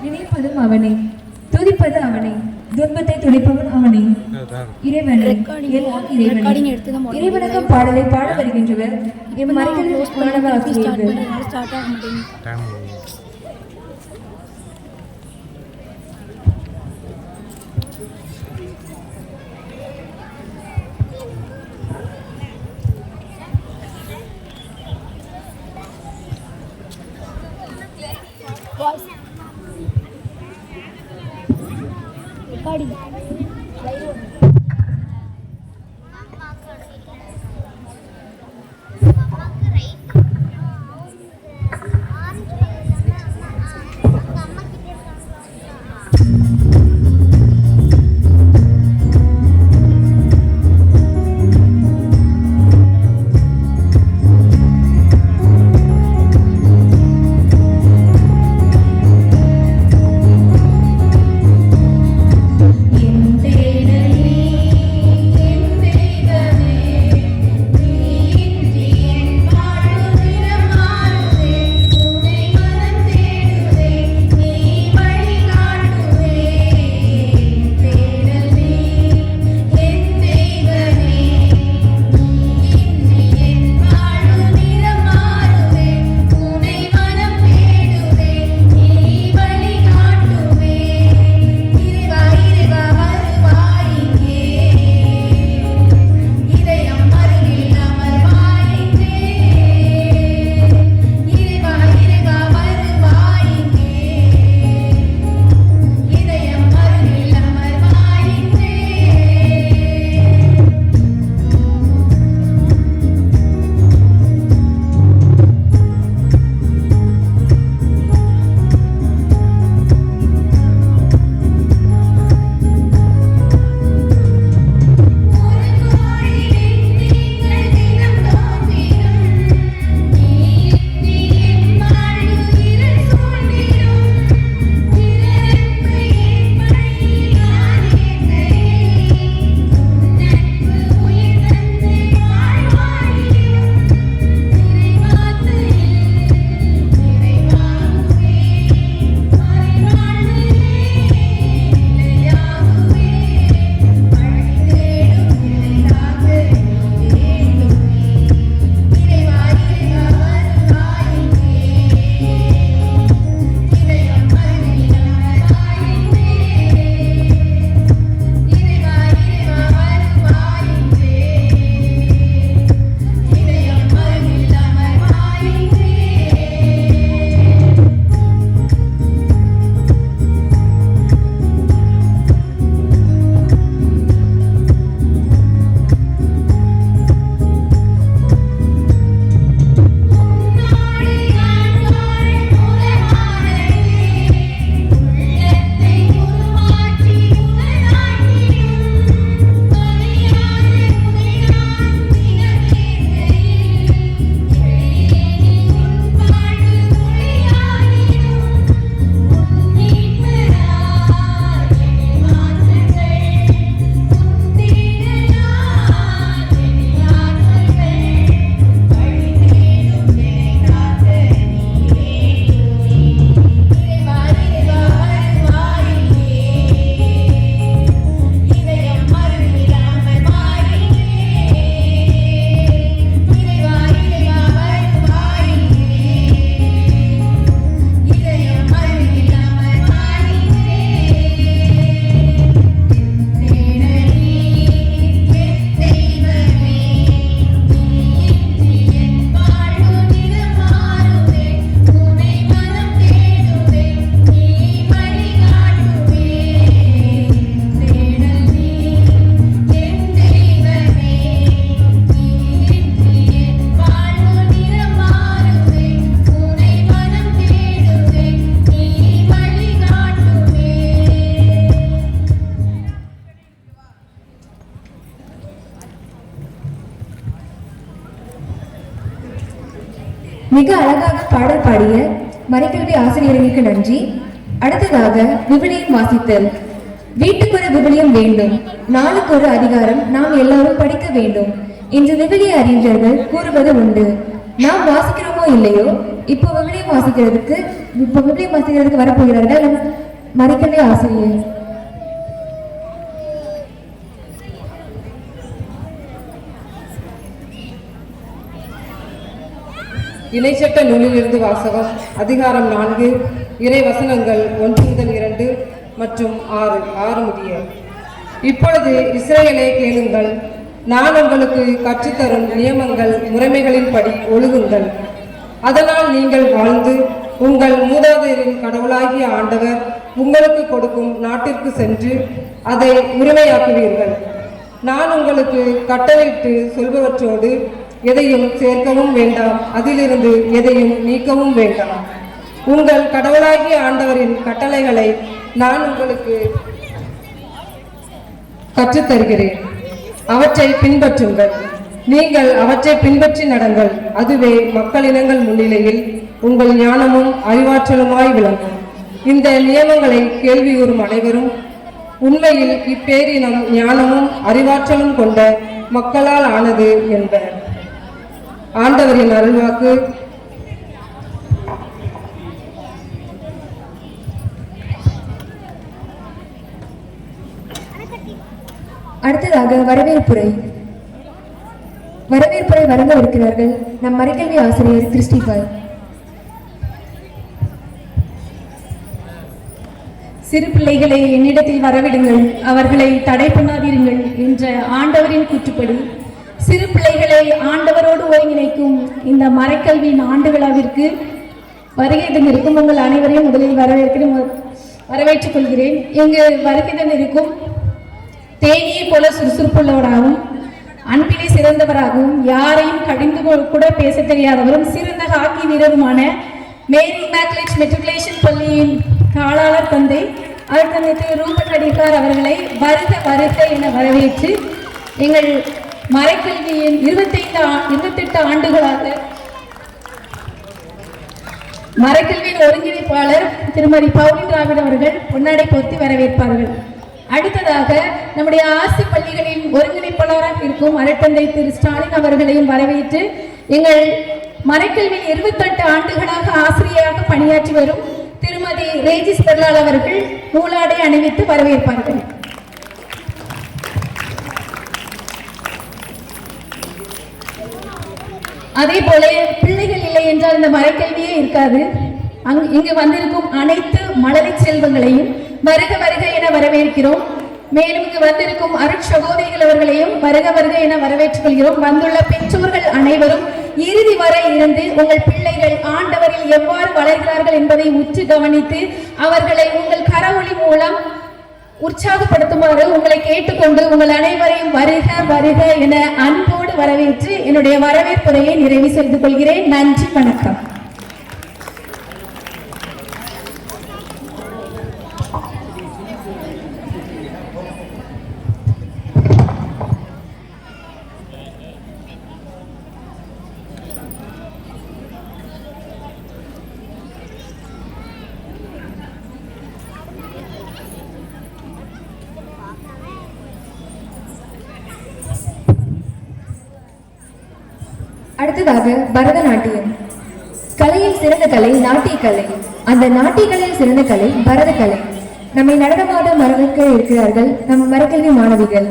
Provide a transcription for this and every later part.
நினைப்பதும் அவனே, துதிப்பது அவனே, துன்பத்தை துடைப்பவன் அவனே. இறைவனே, எல்லாம் இறைவனே. இறைவனுக்கு பாடலை பாட வருகின்றவர் எம் மறைகளில் மாணவ ஆசிரியர்கள். மிக அழகாக பாடல் பாடிய மறைக்கல்வி ஆசிரியர்களுக்கு நன்றி. அடுத்ததாக விவிலியம் வாசித்தல். வீட்டுக்கொரு விவிலியம் வேண்டும், நாளுக்கு ஒரு அதிகாரம் நாம் எல்லாரும் படிக்க வேண்டும் என்று விவிலிய அறிஞர்கள் கூறுவது உண்டு. நாம் வாசிக்கிறோமோ இல்லையோ இப்போ விவிலியம் வாசிக்கிறதுக்கு வரப்போகிறார்கள் நம் மறைக்கல்வி ஆசிரியர். இணைச்சட்ட நூலிலிருந்து வாசகம். அதிகாரம் 4, இறை வசனங்கள் 1 முதல் 2 மற்றும் 6 முடிய. இப்பொழுது இஸ்ரவேலே கேளுங்கள், நான் உங்களுக்கு கற்றுத்தரும் நியமங்கள் முறைமைகளின்படி ஒழுகுங்கள். அதனால் நீங்கள் வாழ்ந்து உங்கள் மூதாதையரின் கடவுளாகிய ஆண்டவர் உங்களுக்கு கொடுக்கும் நாட்டிற்கு சென்று அதை உரிமையாக்குவீர்கள். நான் உங்களுக்கு கட்டளையிட்டு சொல்பவற்றோடு எதையும் சேர்க்கவும் வேண்டாம், அதிலிருந்து எதையும் நீக்கவும் வேண்டாம். உங்கள் கடவுளாகிய ஆண்டவரின் கட்டளைகளை நான் உங்களுக்கு கற்றுத்தருகிறேன், அவற்றை பின்பற்றுங்கள். நீங்கள் அவற்றை பின்பற்றி நடங்கள், அதுவே மக்களினங்கள் முன்னிலையில் உங்கள் ஞானமும் அறிவாற்றலுமாய் விளங்கும். இந்த நியமங்களை கேள்வியுறும் அனைவரும் உண்மையில் இப்பேரினம் ஞானமும் அறிவாற்றலும் கொண்ட மக்களால் ஆனது என்பர். ஆண்டவரின் அருள்வாக்கு. அடுத்ததாக வரவேற்புரை வழங்கவிருக்கிறார்கள் நம் மறைக்கல்வி ஆசிரியர் கிறிஸ்டிஃபர். சிறு பிள்ளைகளை என்னிடத்தில் வரவிடுங்கள், அவர்களை தடை பண்ணாதீர்கள் என்ற ஆண்டவரின் கூற்றுப்படி சிறு பிள்ளைகளை ஆண்டவரோடு ஒருங்கிணைக்கும் இந்த மறைக்கல்வியின் ஆண்டு விழாவிற்கு வருகை தந்திருக்கும் உங்கள் அனைவரையும் முதலில் வரவேற்றுக் கொள்கிறேன். இங்கு வருகை தந்திருக்கும் தேனியை போல சுறுசுறுப்புள்ளவராகவும் அன்பிலே சிறந்தவராகவும் யாரையும் கடிந்து கூட பேச தெரியாதவரும் சிறந்த ஹாக்கி வீரருமான மேரி இமாக்குலேட் மெட்ரிகுலேஷன் பள்ளியின் காலாளர் தந்தை அருட்தந்தை ரூபன் அடிகார் அவர்களை வருக வருக என வரவேற்று எங்கள் மறைக்கல்வியின் 28 ஆண்டுகளாக மறைக்கல்வியின் ஒருங்கிணைப்பாளர் திருமதி பவுலின் ராவிட் அவர்கள் பொன்னாடை போர்த்தி வரவேற்பார்கள். அடுத்ததாக நம்முடைய ஆசி பள்ளிகளின் ஒருங்கிணைப்பாளராக இருக்கும் அருட்தந்தை திரு ஸ்டாலின் அவர்களையும் வரவேற்று எங்கள் மறைக்கல்வியின் 28 ஆண்டுகளாக ஆசிரியராக பணியாற்றி வரும் திருமதி ரேஜிஸ் பெர்லால் அவர்கள் நூலாடை அணிவித்து வரவேற்பார்கள். அதே போல பிள்ளைகள் இல்லை என்றால் இந்த மறைக்கல்வியே இருக்காது. இங்கு வந்திருக்கும் அனைத்து மழலை செல்வங்களையும் வருக வருக என வரவேற்கிறோம். மேலும் இங்கு வந்திருக்கும் அருட்சகோதரிகள் அவர்களையும் வருக வருக என வரவேற்றுக் கொள்கிறோம். வந்துள்ள பெற்றோர்கள் அனைவரும் இறுதி வரை இருந்து உங்கள் பிள்ளைகள் ஆண்டவரில் எவ்வாறு வளர்கிறார்கள் என்பதை உற்று கவனித்து அவர்களை உங்கள் கரவொலி மூலம் உற்சாகப்படுத்துமாறு உங்களை கேட்டுக்கொண்டு உங்கள் அனைவரையும் வருக வருக என அன்போடு வரவேற்று என்னுடைய வரவேற்புரையை நிறைவு செய்து கொள்கிறேன். நன்றி, வணக்கம். அடுத்ததாக பரதநாட்டியம். கலையில் சிறந்த கலை நாட்டிய கலை, அந்த நாட்டிய கலையில் சிறந்த கலை பரத கலை. நம்மை நடனமாட மரபிக்க இருக்கிறார்கள் நம் மரக்கல்வி மாணவிகள்.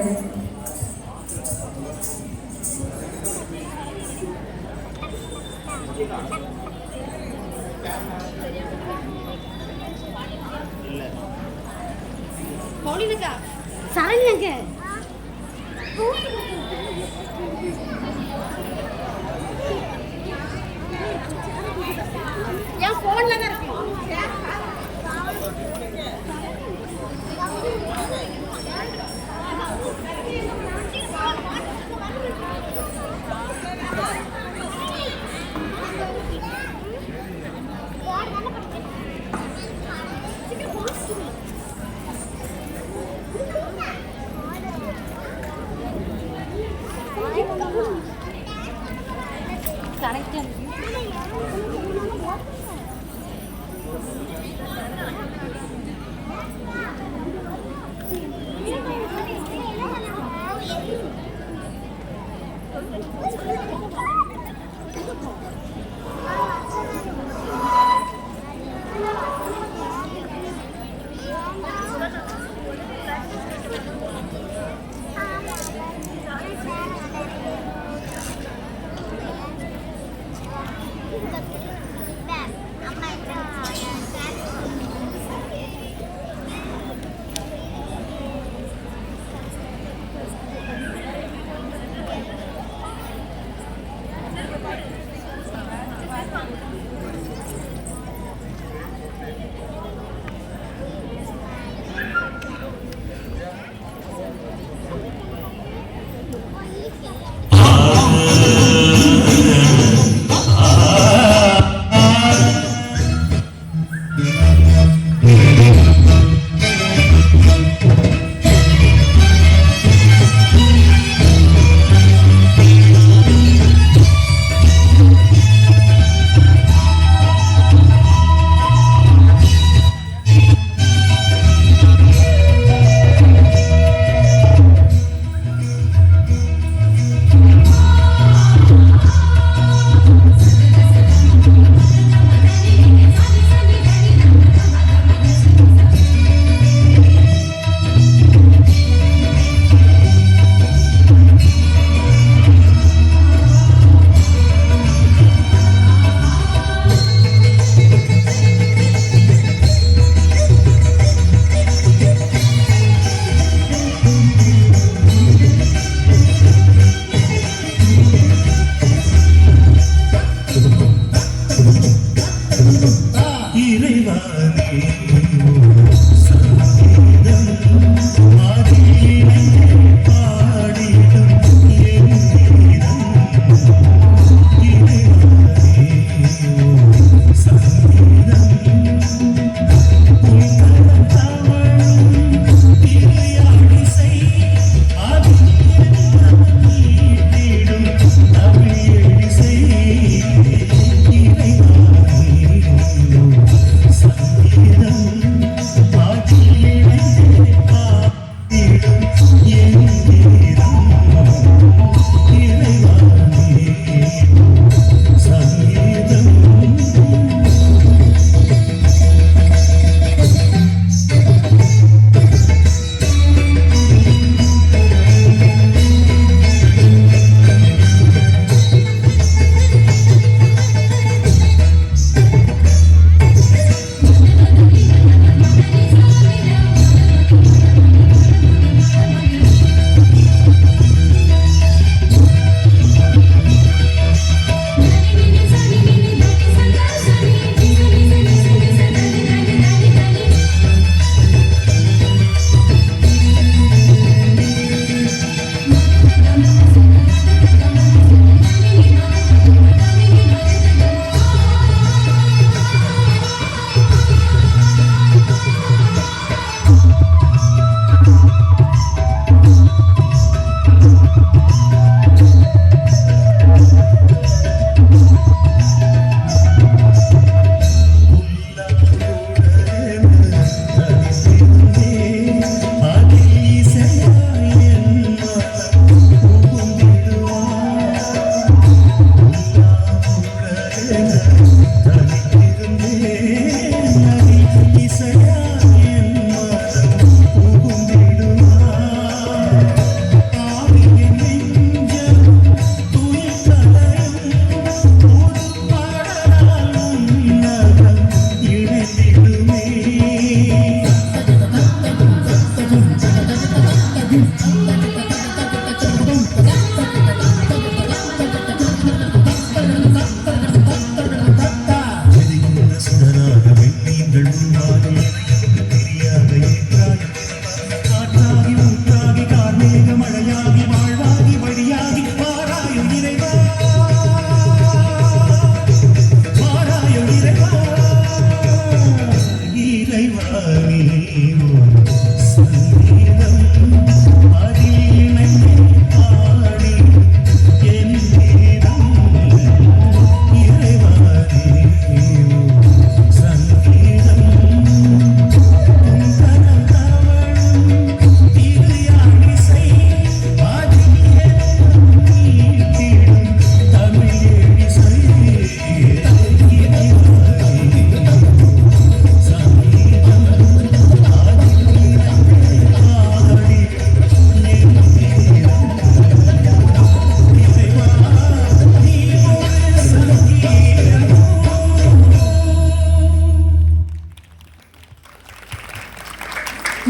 சுடராக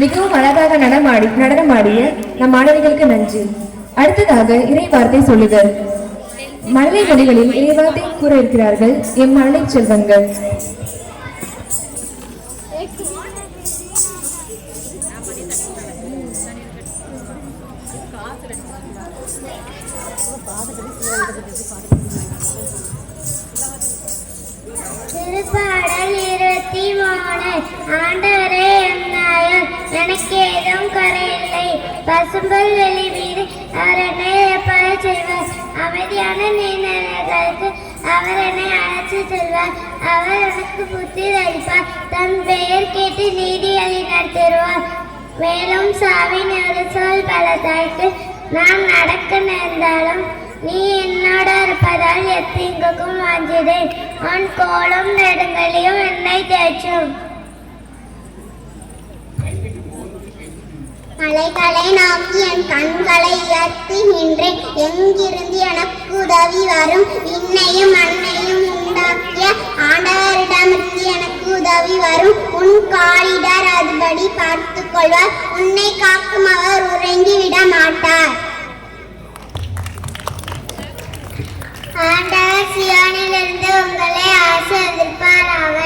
மிகவும் அழகாக நடனமாடிய நம் மாணவிகளுக்கு நன்றி. அடுத்ததாக இறை வார்த்தை சொல்லுதல். மழலை மொழிகளில் இறை வார்த்தை கூற இருக்கிறார்கள் எம் மழலை செல்வங்கள். திருப்பாடல் 23. ஆண்டவரே என் நாயர், எனக்கு ஏதும் குறையில்லை. பசும்புல் வெளி மீது அவர் என்னை எப்ப செய்வார். அமைதியான நீர்களுக்கு அவர் என்னை அழைத்து செல்வார். அவர் எனக்கு புத்தி அளிப்பார். தன் பெயர் கேட்டு நீதிகளை நடத்திடுவார். மேலும் சாவின் ஒரு சொல் பலத்தாய்க்கு நான் நடக்க நேர்ந்தாலும் நீ என்னோட இருப்பதால் எத்தீங்குக்கும் வாஞ்சிதேன். உன் கோலும் நெடுங்களையும் என்னை தேற்றும். மலைகளை நோக்கி என் கண்களை உயர்த்துகின்றேன். எங்கிருந்து எனக்கு உதவி வரும்? விண்ணையும் மண்ணையும் உண்டாக்கிய ஆண்டவரிடமிருந்து எனக்கு உதவி வரும். உன் காலிடர் அதுபடி பார்த்துக் கொள்வார். உன்னை காக்கும் அவர் உறங்கிவிட மாட்டார். ஆண்டவர் சியோனிலிருந்து உங்களை ஆசீர்வதிப்பாராக.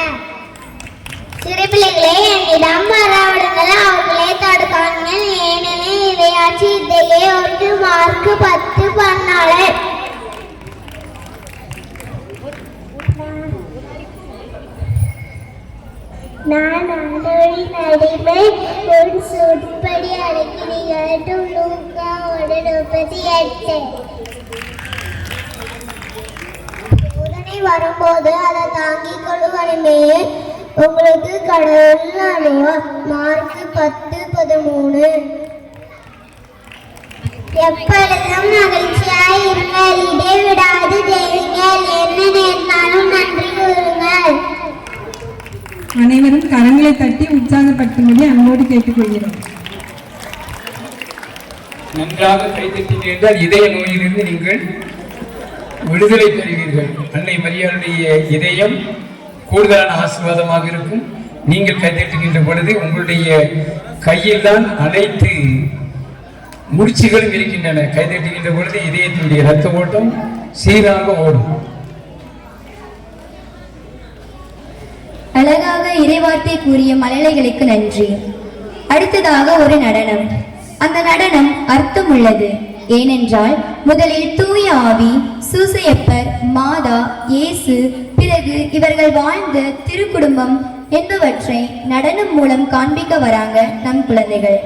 சிறு பிள்ளைகளே, என்னிடம் வரவிடுங்கள், அவர்களே தடுக்காங்கள். ஏனெனில் இதையாச்சு இதையே 1 மார்க் 10 பண்ணாலே. நான் ஆண்டவரின் அடிமை, உன் சொற்படி அழைக்கிறீர்கள். லூக்கா 1:38. வரும்போது அதை தாங்கிக் கொள்ளுவனுமே உங்களுக்கு கடவுள் அடைவார். மார்க் 10:13. எப்பொழுதும் மகிழ்ச்சியாய் இருங்கள். இடைவிடாது ஜெயிங்கள். என்ன நேர்ந்தாலும் நன்றி கூறுங்கள். அனைவரும் கரங்களை தட்டி உற்சாகப்படுத்தும்படி அன்போடு கேட்டுக்கொள்கிறோம். நன்றாக கைத்தட்டினீர்கள் என்றால் இதய நோயிலிருந்து நீங்கள் விடுதலை பெறுவீர்கள். அன்னை மரியாளுடைய இதயம் கூடுதலான ஆசீர்வாதமாக இருக்கும். நீங்கள் கைத்தட்டுகின்ற பொழுது உங்களுடைய கையில் தான் அனைத்து முடிச்சுகளும் இருக்கின்றன. கைத்தட்டுகின்ற பொழுது இதயத்தினுடைய இரத்த ஓட்டம் சீராக ஓடும். அழகாக இறைவார்த்தை கூறிய மழலைகளுக்கு நன்றி. அடுத்ததாக ஒரு நடனம். அந்த நடனம் அர்த்தம் உள்ளது. ஏனென்றால் முதலில் தூய ஆவி, சூசையப்பர், மாதா, இயேசு, பிறகு இவர்கள் வாழ்ந்த திருக்குடும்பம் என்பவற்றை நடனம் மூலம் காண்பிக்க வராங்க நம் குழந்தைகள்.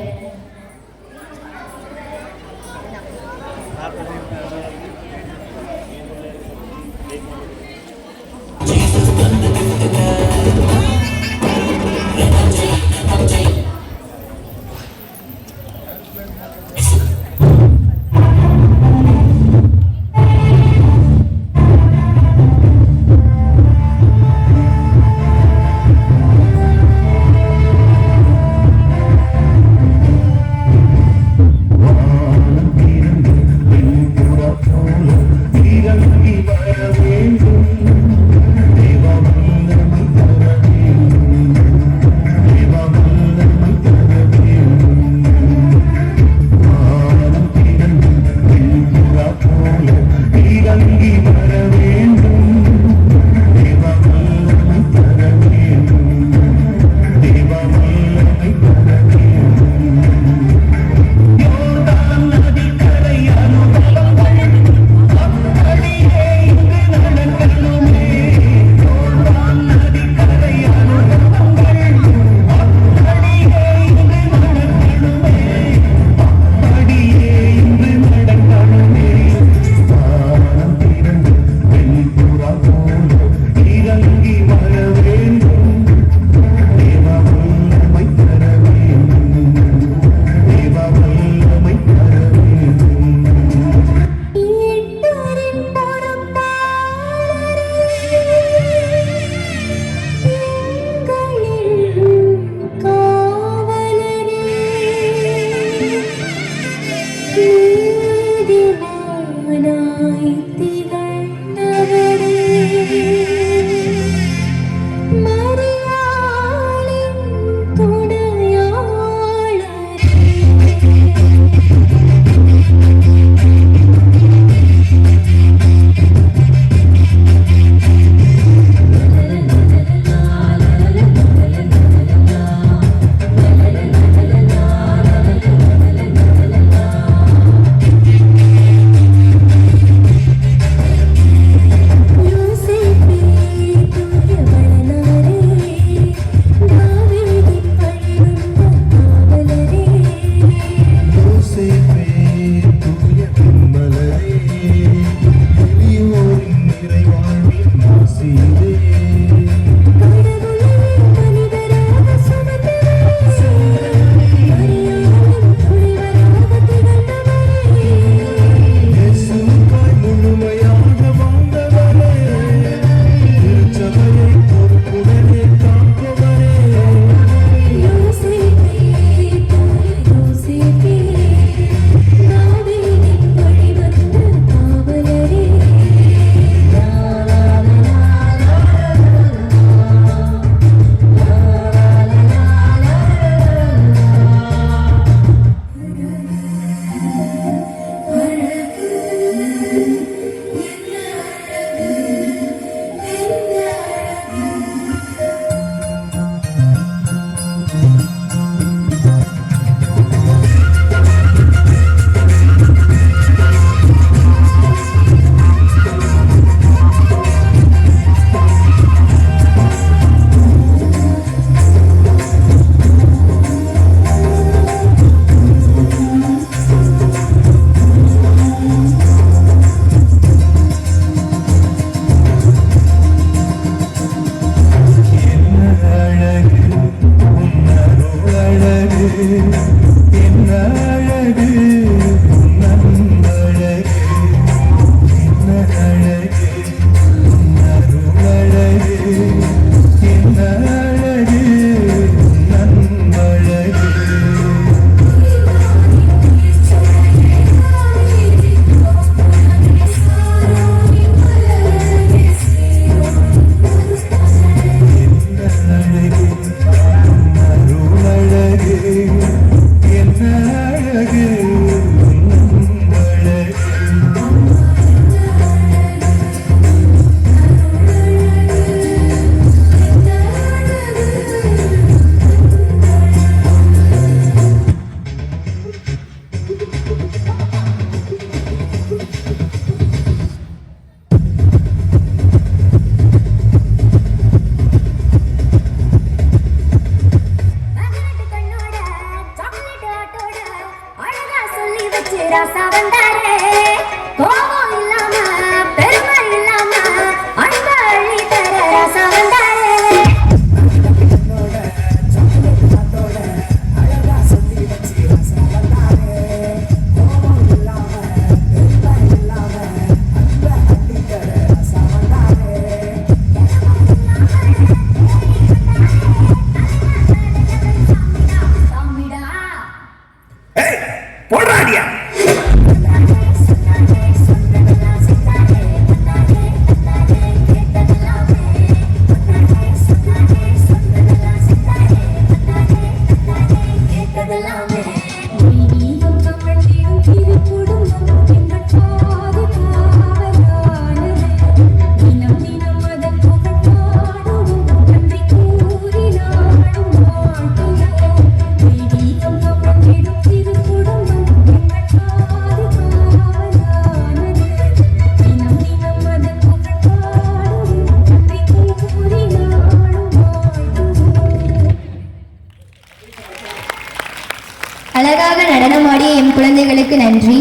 அழகாக நடனமாடிய எம் குழந்தைகளுக்கு நன்றி.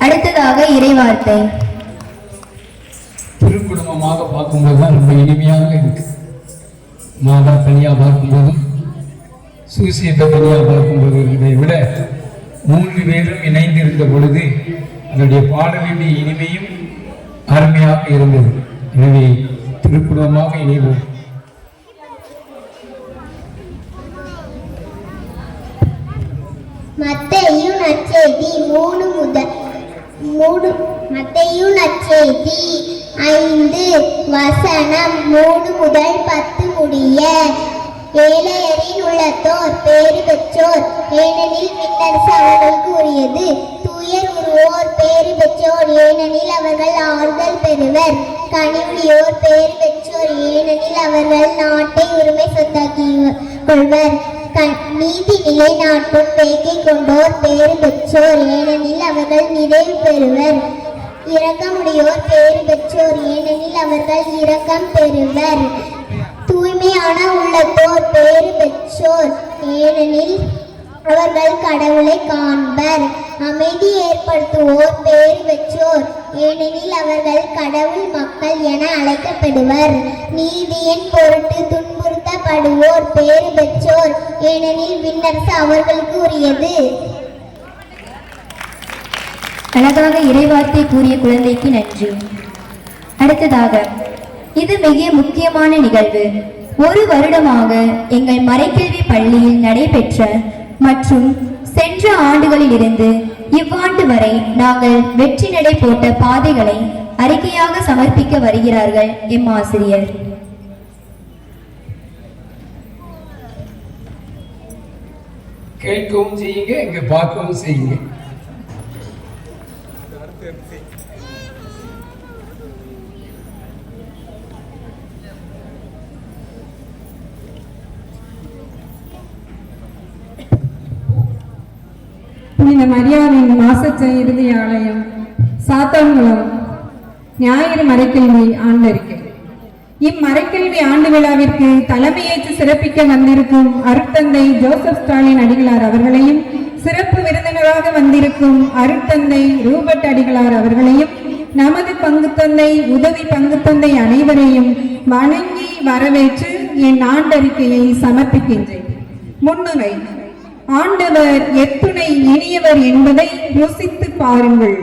அடுத்ததாக இறைவார்த்தை. திருக்குடும்பமாக பார்க்கும்போது தான் ரொம்ப இனிமையாக இருக்கு. மாதா தனியாக பார்க்கும்போதும் சூசியத்தை தனியாக பார்க்கும்போது இதை விட 3 பேரும் இணைந்திருந்த பொழுது அதனுடைய பாடலுடைய இனிமையும் அருமையாக இருந்தது. எனவே திருக்குடும்பமாக இணைவோம். மத்தேயு நற்செய்தி 5 வசனம் 3 முதல் 10 முடிய. ஏழையரின் உள்ளத்தோர் பேறு பெற்றோர், ஏனெனில் விண்ணரசு அவர்களுக்கு உரியது. துயர் உருவோர் பேறு பெற்றோர், ஏனெனில் அவர்கள் ஆறுதல் பெறுவர். கனிவுடையோர் பேறு பெற்றோர், ஏனெனில் அவர்கள் நாட்டை உரிமை சொத்தாக்கி கொள்வர். நீதி நிலைநாட்டும் வேகை கொண்டோர் பேறு பெற்றோர், ஏனெனில் அவர்கள் நிறைவு பெறுவர். இரக்கமுடையோர் பேறு பெற்றோர், ஏனெனில் அவர்கள் இரக்கம் பெறுவர். தூய்மையான உள்ளத்தோர் பேறு பெற்றோர், ஏனெனில் அவர்கள் கடவுளை காண்பர். அமைதி ஏற்படுத்துவோர் பேறு பெற்றோர், ஏனெனில் அவர்கள் கடவுள் மக்கள் என அழைக்கப்படுவர். நீதியின் பொருட்டு துன்புறுத்தப்படுவோர் பேறு பெற்றோர், ஏனெனில் விண்ணரசு அவர்களுக்கு உரியது. அழகாக இறைவார்த்தை கூறிய குழந்தைக்கு நன்றி. அடுத்ததாக, இது மிக முக்கியமான நிகழ்வு. 1 வருடமாக எங்கள் மறைக்கல்வி பள்ளியில் நடைபெற்ற மற்றும் சென்ற ஆண்டுகளிலிருந்து இவ்வாண்டு வரை நாங்கள் வெற்றி நடை போட்ட பாதைகளை அறிக்கையாக சமர்ப்பிக்க வருகிறார்கள் எம் ஆசிரியர். கேட்கவும் செய்யுங்க, இங்க பார்க்கவும் செய்யுங்க. புனித மரியாவின் மாசச்ச இறுதி ஆலயம், சாத்தான்குளம், ஞாயிறு மறைக்கல்வி ஆண்டறிக்கை. இம்மறைக்கல்வி ஆண்டு விழாவிற்கு தலைமையேற்று சிறப்பிக்க வந்திருக்கும் அருட்தந்தை ஜோசப் ஸ்டாலின் அடிகளார் அவர்களையும், சிறப்பு விருந்தினராக வந்திருக்கும் அருட்தந்தை ரூபர்ட் அடிகளார் அவர்களையும், நமது பங்குத்தந்தை, உதவி பங்குத்தந்தை அனைவரையும் வணங்கி வரவேற்று என் ஆண்டறிக்கையை சமர்ப்பிக்கின்றேன். முன்னுரை. ஆண்டவர் எத்துணை இனியவர் என்பதை ருசித்து பாருங்கள்.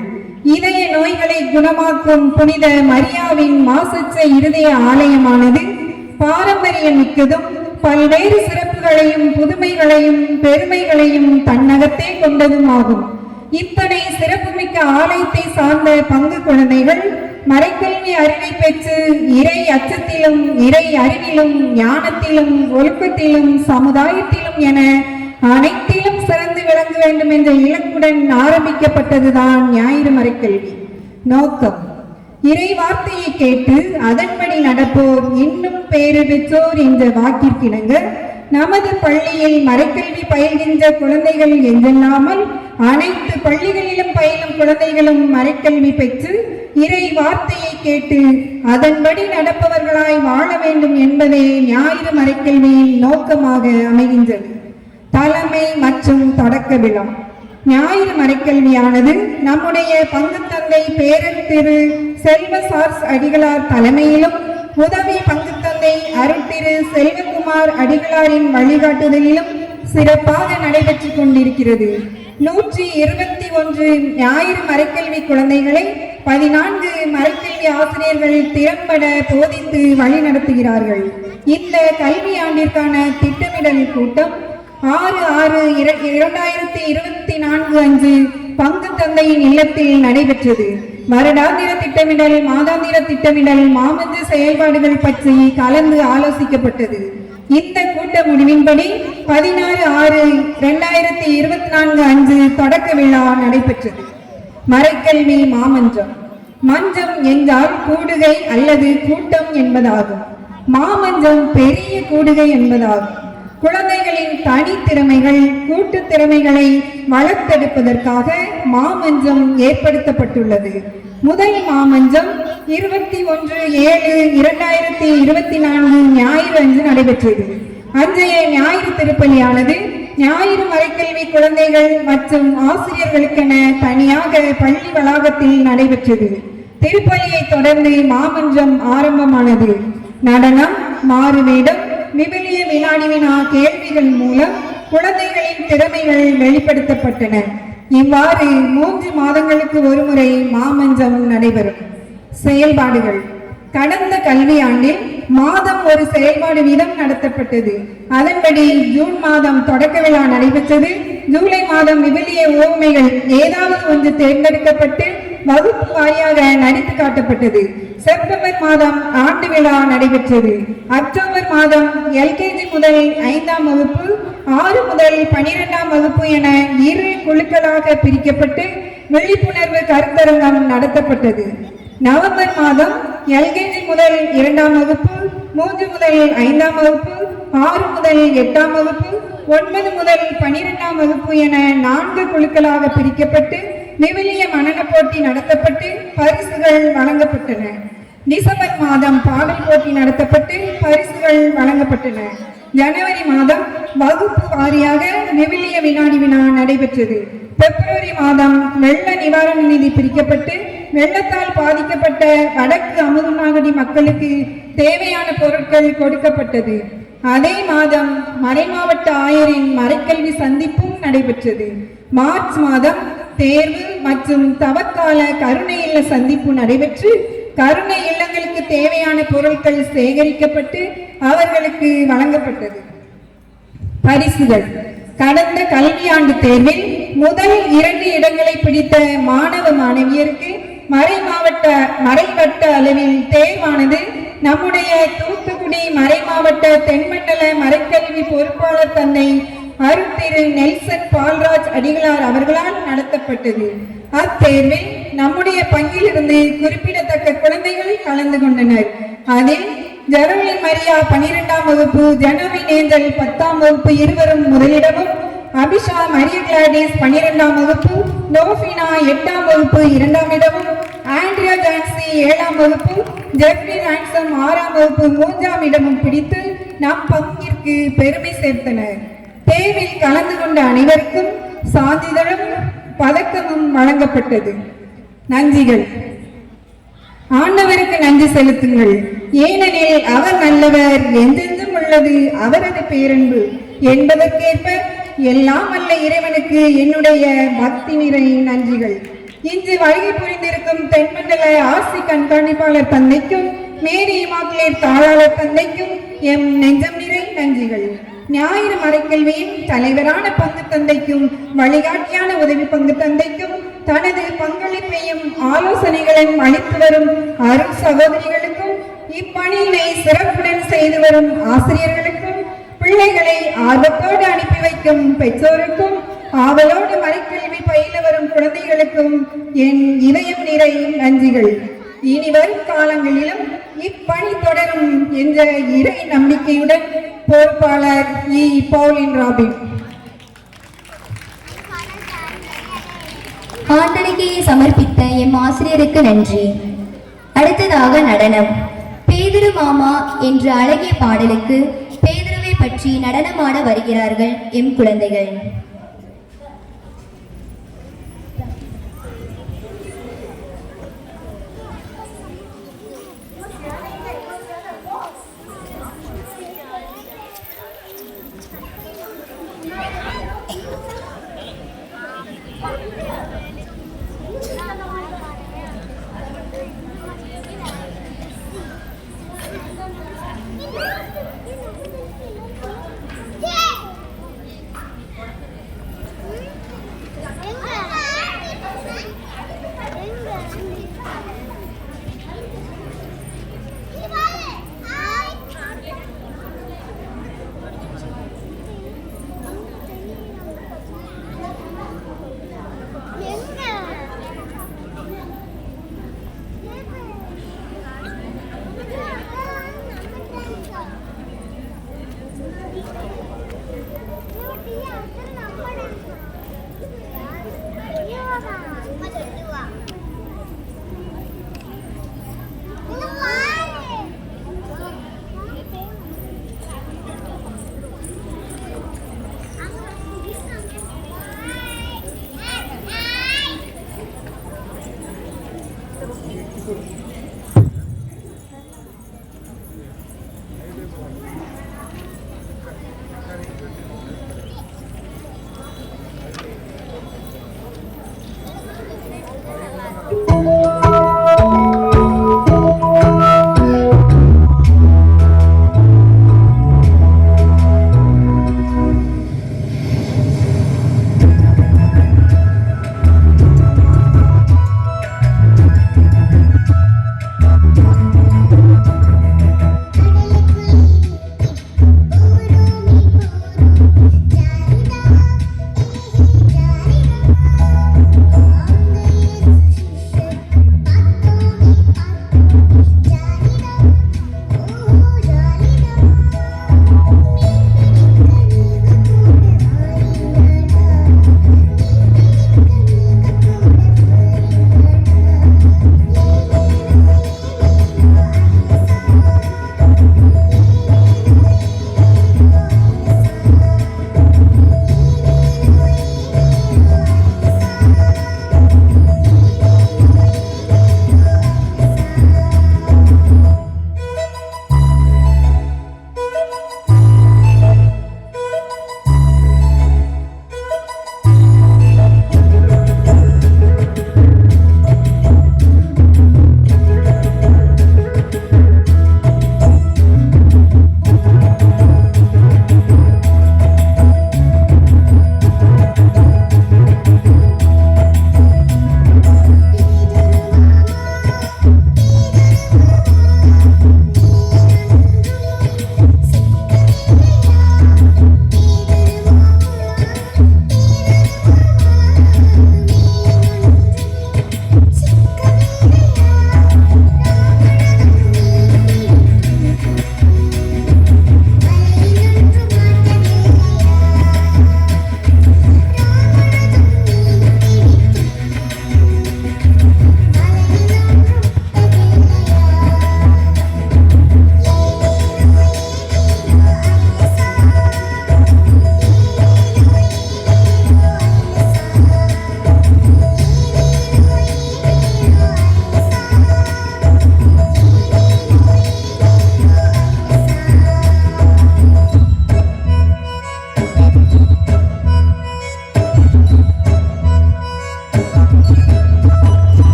இதய நோய்களை குணமாக்கும் புனித மரியாவின் மாசற்ற இருதய ஆலயமானது பாரம்பரியம் மிக்கதும் பல்வேறு சிறப்புகளையும் புதுமைகளையும் பெருமைகளையும் தன்னகத்தே கொண்டதும் ஆகும். இத்தனை சிறப்புமிக்க ஆலயத்தை சார்ந்த பங்கு குழந்தைகள் மறைக்கல்வி அறிவை பெற்று இறை அச்சத்திலும் இறை அறிவிலும் ஞானத்திலும் ஒழுக்கத்திலும் சமுதாயத்திலும் என அனைத்திலும் சிறந்து விளங்க வேண்டும் என்ற இலக்குடன் ஆரம்பிக்கப்பட்டதுதான் ஞாயிறு மறைக்கல்வி. நோக்கம்: இறை வார்த்தையை கேட்டு அதன்படி நடப்போர் இன்னும் பேறு பெற்றோர் என்ற வாக்கிற்கிணங்க நமது பள்ளியில் மறைக்கல்வி பயில்கின்ற குழந்தைகள் என்றில்லாமல் அனைத்து பள்ளிகளிலும் பயிலும் குழந்தைகளும் மறைக்கல்வி பெற்று இறை வார்த்தையை கேட்டு அதன்படி நடப்பவர்களாய் வாழ வேண்டும் என்பதே ஞாயிறு மறைக்கல்வியின் நோக்கமாக அமைகின்றது. தலைமை மற்றும் தொடக்க விழா. ஞாயிறு மறைக்கல்வியானது நம்முடைய பங்குத்தந்தை பேரன் திரு செல்வ சார்ஸ் அடிகளார் தலைமையிலும் உதவி பங்குத்தந்தை அருட்திரு செல்வகுமார் அடிகளாரின் வழிகாட்டுதலிலும் சிறப்பாக நடைபெற்றுக் கொண்டிருக்கிறது. 121 ஞாயிறு மறைக்கல்வி குழந்தைகளை 14 மறைக்கல்வி ஆசிரியர்கள் திறம்பட போதித்து வழி நடத்துகிறார்கள். இந்த கல்வியாண்டிற்கான திட்டமிடல் கூட்டம் 6/6/2024 அன்று பங்கு தந்தையின் இல்லத்தில் நடைபெற்றது. வருடாந்திர திட்டமிடல், மாதாந்திர திட்டமிடல், மாமன்ற செயல்பாடுகள் பற்றி கலந்து ஆலோசிக்கப்பட்டது. இந்த கூட்ட முடிவின்படி 16/6/2024 அன்று தொடக்க விழா நடைபெற்றது. மறைக்கல்வி மாமன்றம். மன்றம் என்றால் கூடுகை அல்லது கூட்டம் என்பதாகும். மாமன்றம் பெரிய கூடுகை என்பதாகும். குழந்தைகளின் தனித்திறமைகள், கூட்டு திறமைகளை வளர்த்தெடுப்பதற்காக மாமன்றம் ஏற்படுத்தப்பட்டுள்ளது. முதல் மாமன்றம் 21/7/2024 ஞாயிறு அன்று நடைபெற்றது. அன்றைய ஞாயிறு திருப்பலியானது ஞாயிறு மறைக்கல்வி குழந்தைகள் மற்றும் ஆசிரியர்களுக்கென தனியாக பள்ளி வளாகத்தில் நடைபெற்றது. திருப்பலியை தொடர்ந்து மாமன்றம் ஆரம்பமானது. நடனம், மாறுவேடம், விவிலிய வினாடி வினா கேள்விகள் மூலம் குழந்தைகளின் திறமைகள் வெளிப்படுத்தப்பட்டன. இவ்வாறு 3 மாதங்களுக்கு ஒருமுறை மாமன்றம் நடைபெறும். செயல்பாடுகள். கடந்த கல்வியாண்டில் மாதம் ஒரு செயல்பாடு வீதம் நடத்தப்பட்டது. அதன்படி ஜூன் மாதம் தொடக்க விழா நடைபெற்றது. ஜூலை மாதம் விவிலிய உவமைகள் ஏதாவது ஒன்று தேர்ந்தெடுக்கப்பட்டு வகுப்பு வாரியாக நடித்து காட்டப்பட்டது. செப்டம்பர் மாதம் ஆண்டு விழா நடைபெற்றது. அக்டோபர் மாதம் LKG முதல் 5ஆம் வகுப்பு, 6 முதல் 12ஆம் வகுப்பு என 2 குழுக்களாக பிரிக்கப்பட்டு விழிப்புணர்வு கருத்தரங்கம் நடத்தப்பட்டது. நவம்பர் மாதம் LKG முதல் 2ஆம் வகுப்பு, 3 முதல் 5ஆம் வகுப்பு, 6 முதல் 8ஆம் வகுப்பு, 9 முதல் 12ஆம் வகுப்பு என 4 குழுக்களாக பிரிக்கப்பட்டு விவிலிய மனன போட்டி நடத்தப்பட்டு பரிசுகள் வழங்கப்பட்டன. டிசம்பர் மாதம் பாடல் போட்டி நடத்தப்பட்டு பரிசுகள் வழங்கப்பட்டன. ஜனவரி மாதம் வகுப்பு வாரியாக விவிலிய வினாடி வினா நடைபெற்றது. பிப்ரவரி மாதம் வெள்ள நிவாரண நிதி பிரிக்கப்பட்டு வெள்ளத்தால் பாதிக்கப்பட்ட வடக்கு அமுதநாகடி மக்களுக்கு தேவையான பொருட்கள் கொடுக்கப்பட்டது. அதே மாதம் மறைமாவட்ட ஆயரின் மறைக்கல்வி சந்திப்பும் நடைபெற்றது. மார்ச் மாதம் தேர்வு மற்றும் தவக்கால கருணை இல்ல சந்திப்பு நடைபெற்று கருணை இல்லங்களுக்கு தேவையான பொருட்கள் சேகரிக்கப்பட்டு அவர்களுக்கு வழங்கப்பட்டது. பரிசுகள். கடந்த கல்வியாண்டு தேர்வில் முதல் 2 இடங்களை பிடித்த மாணவ மாணவியருக்கு மறைவட்ட அளவில் தேர்வானது நம்முடைய தூத்துக்குடி மறைமாவட்ட தென்மண்டல மறைக்கல்வி பொறுப்பாளர் தந்தை அருட்திரு நெல்சன் பால்ராஜ் அடிகளார் அவர்களால் நடத்தப்பட்டது. அத்தேர்வில் நம்முடைய பங்கிலிருந்து குறிப்பிடத்தக்க குழந்தைகள் கலந்து கொண்டனர். அதில் ஜெரோலின் மரியா 12ஆம் வகுப்பு, ஜெனோவின் ஏஞ்சல் 10ஆம் வகுப்பு இருவரும் முதலிடமும், அபிஷா மரிய கிளாடிஸ் 12ஆம் வகுப்பு, நோஃபினா 8ஆம் வகுப்பு 2ஆம் இடமும், ஆண்ட்ரியா ஜான்சி 7ஆம் வகுப்பு, ஜெஃப்ரி ரான்சம் 6ஆம் வகுப்பு 3ஆம் இடமும் பிடித்து நம் பங்கிற்கு பெருமை சேர்த்தனர். தேர்வில் கலந்து கொண்ட அனைவருக்கும் சான்றிதழும் பதக்கமும் வழங்கப்பட்டது. நன்றிகள். ஆண்டவருக்கு நன்றி செலுத்துங்கள், ஏனெனில் அவர் நல்லவர், என்றென்றும் உள்ளது அவரது பேரன்பு என்பதற்கேற்ப எல்லாம் வல்ல இறைவனுக்கு என்னுடைய பக்தி நிறை நன்றிகள். இன்று வருகை புரிந்திருக்கும் தென்மண்டல ஆசி கண்காணிப்பாளர் தந்தைக்கும் மேரி இமாக்குலேட் தாளாளர் தந்தைக்கும் எம் நெஞ்சம் நிறை நன்றிகள். ஞாயிறு மறைக்கல்வியின் தலைவரான பங்கு தந்தைக்கும் வழிகாட்டியான உதவி பங்கு தந்தைக்கும் தனது பங்களிப்பையும் ஆலோசனைகளையும் அளித்து வரும் அருள் சகோதரிகளுக்கும் இப்பணியினை சிறப்புடன் செய்து வரும் ஆசிரியர்களுக்கும் பிள்ளைகளை ஆர்வத்தோடு அனுப்பி வைக்கும் பெற்றோருக்கும் ஆவலோடு மறைக்கல்வி பயில வரும் குழந்தைகளுக்கும் என் இதயம் நிறை நன்றிகள். இனி வரும் காலங்களிலும் இப்பணி தொடரும் என்ற இறை நம்பிக்கையுடன் பொறுப்பாளர் இ. பவுலின் ராபின். ஆண்டடிக்கையை சமர்ப்பித்த எம் ஆசிரியருக்கு நன்றி. அடுத்ததாக நடனம். பேதுரு மாமா என்ற அழகிய பாடலுக்கு பேதுருவை பற்றி நடனமாட வருகிறார்கள் எம் குழந்தைகள்.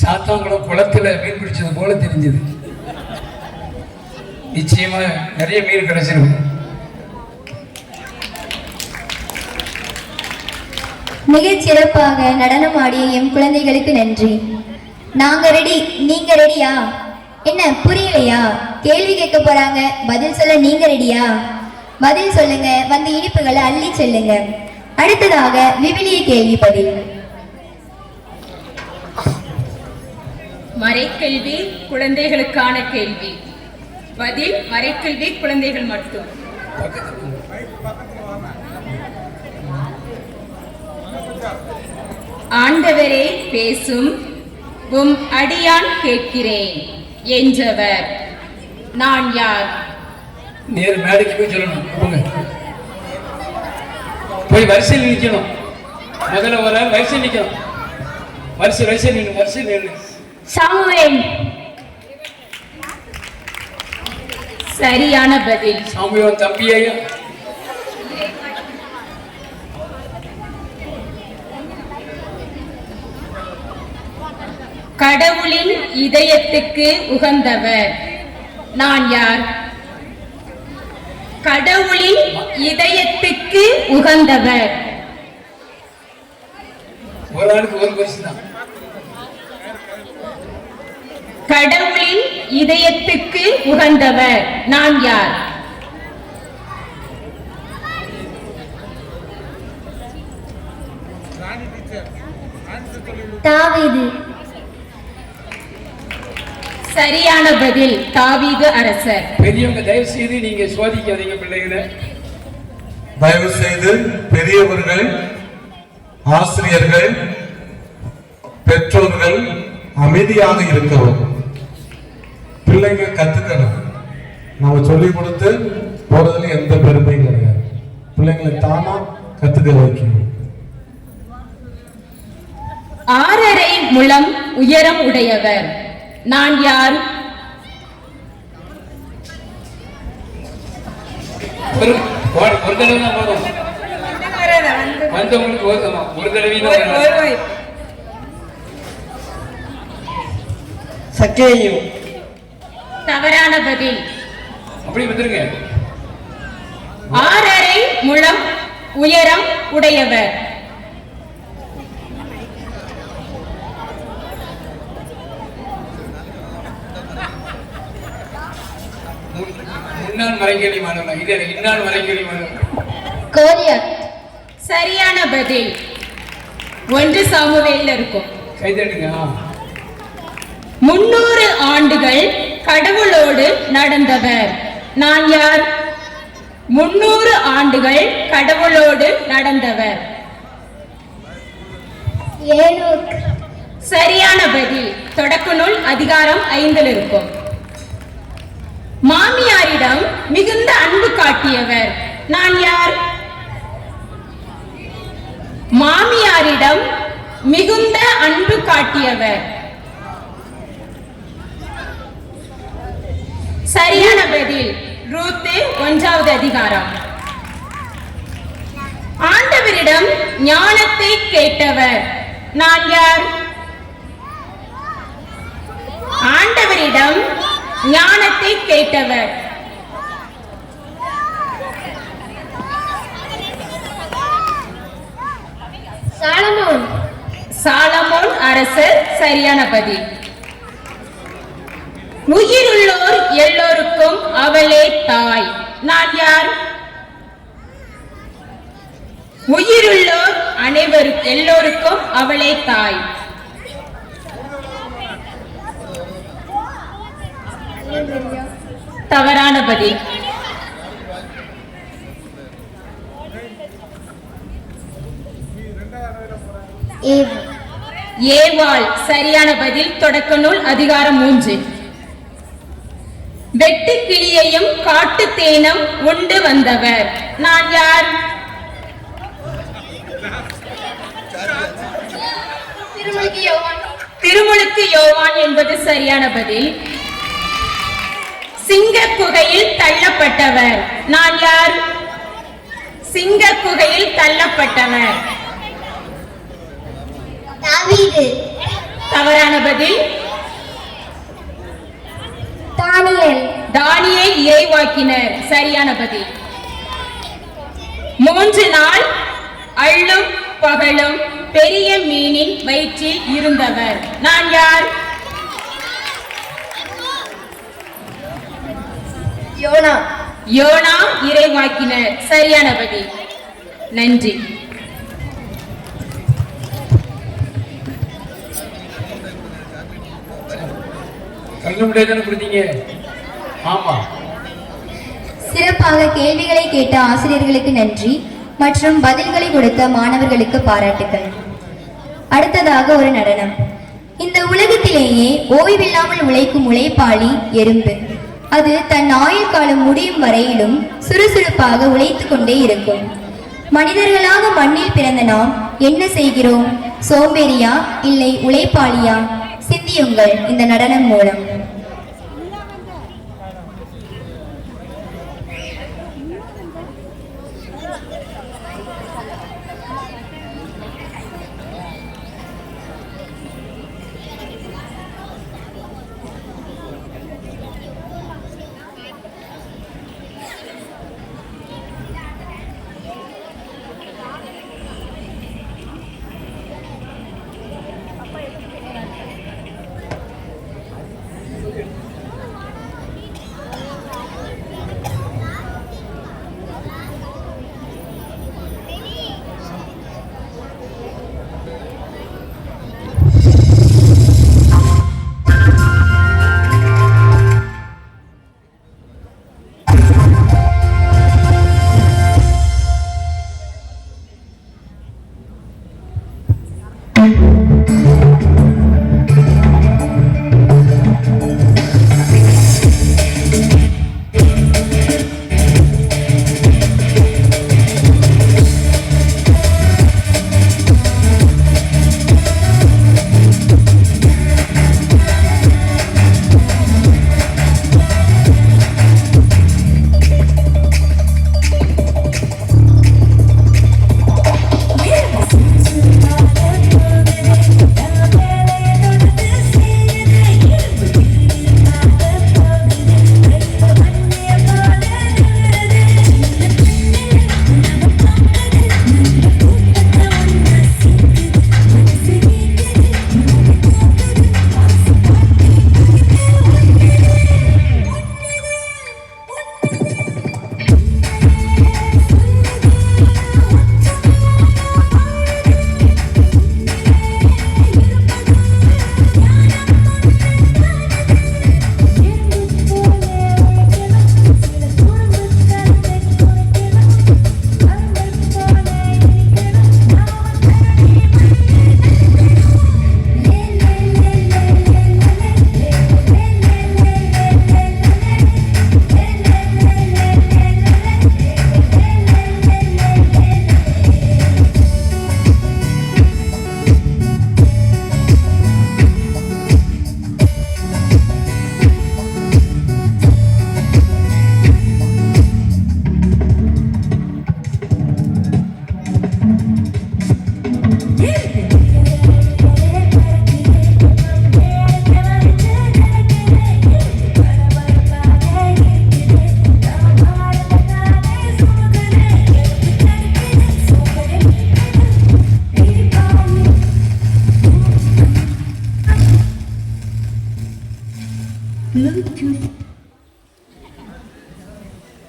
சாத்தாங்குளம் குளத்துல மீன் பிடிச்சது போல தெரிஞ்சது. நிச்சயமா நிறைய மீன் கிடைச்சிருக்கும். மிகச் சிறப்பாக நடனம் ஆடிய எம் குழந்தைகளுக்கு நன்றி. நாங்க ரெடி, நீங்க ரெடியா? என்ன புரியலையா? கேள்வி கேட்க போறாங்க, பதில் சொல்ல நீங்க ரெடியா? பதில் சொல்லுங்க, வந்து இனிப்புகளை அள்ளி செல்லுங்க. அடுத்ததாக விவிலிய கேள்வி பதில். மறைக்கல்வி குழந்தைகளுக்கான கேள்வி. பதில் மறைக்கல்வி குழந்தைகள் மட்டும். ஆண்டவரே பேசும், உம் அடியான் கேட்கிறேன் என்றவர் நான் யார்? நேர் மேடைக்கு போய் சொல்லணும். போய் வரிசையில் நிற்கணும். முதல்ல ஒரு வரிசையில் நிற்கணும். வரிசையில் நின்று சாமுவேல். சரியான பதில். சாமுவேல் தம்பியா? கடவுளின் இதயத்துக்கு உகந்தவர் நான் யார்? கடவுளின் இதயத்துக்கு உகந்தவர். ஒரு ஆளுக்கு ஒரு பரிசு தான். கடவுளின் இதயத்துக்கு உகந்தவர் நான் யார்? தாவீது. சரியான பதில், தாவீது அரசர். பெரியவங்க தயவு செய்து நீங்க சோதிக்காதீங்க பிள்ளைகளை. தயவு செய்து பெரியவர்கள், ஆசிரியர்கள், பெற்றோர்கள் அமைதியாக இருக்கவும். பிள்ளைங்க கத்துக்கணும். நம்ம சொல்லி கொடுத்து போறதுல எந்த பெருமையும் கிடையாது. பிள்ளைங்களை தானா கத்துக்க வைக்கணும். 6.5 முழம் உயரம் உடையவர் நான் யார்? ஒரு தடவை தான் போதும். வந்தவங்களுக்கு ஒரு தடவை தான். சக்கேயு. தவறான பதில். அப்படி வந்துருங்க. 6.5 முழம் உயரம் உடையவர். முன்னாள் மறைக்கேள்வி மாணவன். இது இன்னாள் மறைக்கேள்வி மாணவன். கோலியாத். சரியான பதில். 1 சாமுவேல்ல இருக்கும். கைதட்டுங்க. 300 ஆண்டுகள் கடவுளோடு நடந்தவர் நான் யார்? 300 ஆண்டுகள் கடவுளோடு நடந்தவர். ஏனோக். சரியான பதில். தொடக்க நூல் அதிகாரம் 5 இருக்கும். மாமியாரிடம் மிகுந்த அன்பு காட்டியவர் நான் யார்? மாமியாரிடம் மிகுந்த அன்பு காட்டியவர். சரியான பதில். ரூத்து 1வது அதிகாரம். ஆண்டவரிடம் ஞானத்தை கேட்டவர் நான் யார்? ஆண்டவரிடம் ஞானத்தை கேட்டவர். சாலமோன். சாலமோன் அரசர். சரியான பதில். உயிருள்ளோர் எல்லோருக்கும் அவளே தாய் நான் யார்? உயிருள்ளோர் அனைவருக்கும் எல்லோருக்கும் அவளே தாய். தவறான பதில். ஏவாள். சரியான பதில். தொடக்க நூல் அதிகாரம் 3. வெட்டு கிளியையும் காட்டு தேனும் உண்டு வந்தவர் நான் யார்? திருமுழுக்கு யோவான் என்பது சரியான பதில். சிங்க குகையில் தள்ளப்பட்டவர் நான் யார்? சிங்க குகையில் தள்ளப்பட்டவர். தாவீது. தவறான பதில். தானியேல் இறைவாக்கினர். சரியான பதில். 3 நாள் அள்ளும் பகலும் பெரிய மீனின் வயிற்றில் இருந்தவர் நான் யார்? யோனா இறைவாக்கினர். சரியான பதில். நன்றி. ஆமா. சிறப்பாக கேள்விகளை கேட்ட ஆசிரியர்களுக்கு நன்றி மற்றும் பதில்களை கொடுத்த மாணவர்களுக்கு பாராட்டுகள். அடுத்ததாக ஒரு நடனம். இந்த உலகத்திலேயே ஓய்வில்லாமல் உழைக்கும் உழைப்பாளி எறும்பு. அது தன் ஆயுள் காலம் முடியும் வரையிலும் சுறுசுறுப்பாக உழைத்து கொண்டே இருக்கும். மனிதர்களாக மண்ணில் பிறந்த நாம் என்ன செய்கிறோம்? சோம்பேறியா இல்லை உழைப்பாளியா? சிந்தியுங்கள் இந்த நடனம் மூலம்.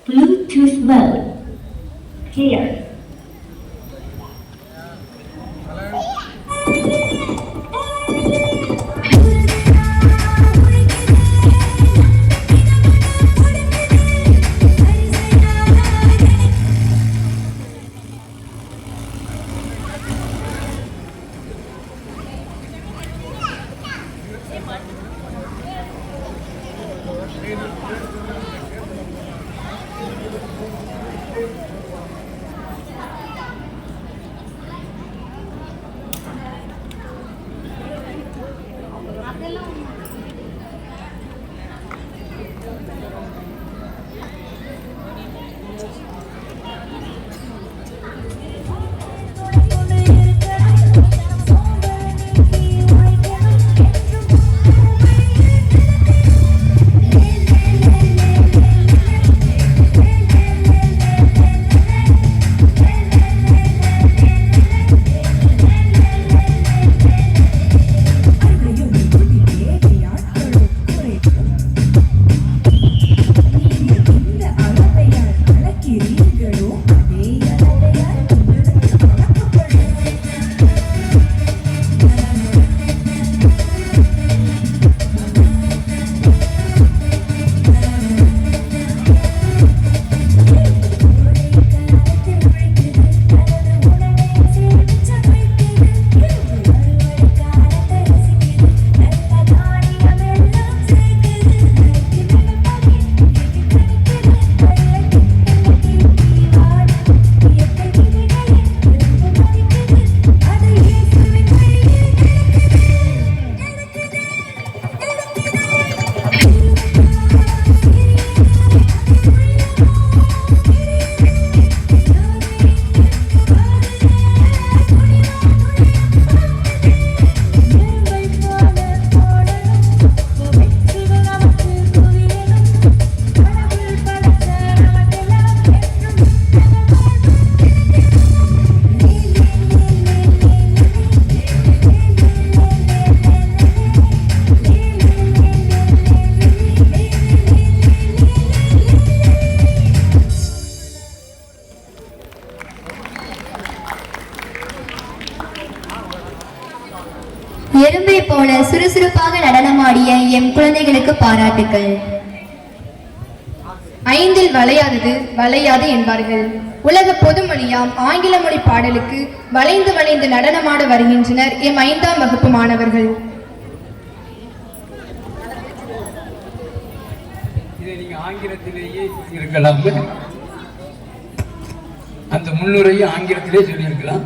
Bluetooth well. Clear. சுறுசுறுப்பாக நடனமாடிய எம் குழந்தைகளுக்கு பாராட்டுக்கள். 5 வளையாதது வளையாது என்பார்கள். உலக பொதுமொழியாம் ஆங்கில மொழி பாடலுக்கு வளைந்து வளைந்து நடனமாட வருகின்றனர் எம் 5ஆம் வகுப்பு மாணவர்கள். இதை நீங்க ஆங்கிலத்திலேயே இருக்கலாம், அந்த முன்னுரையை ஆங்கிலத்திலே சொல்லியிருக்கலாம்.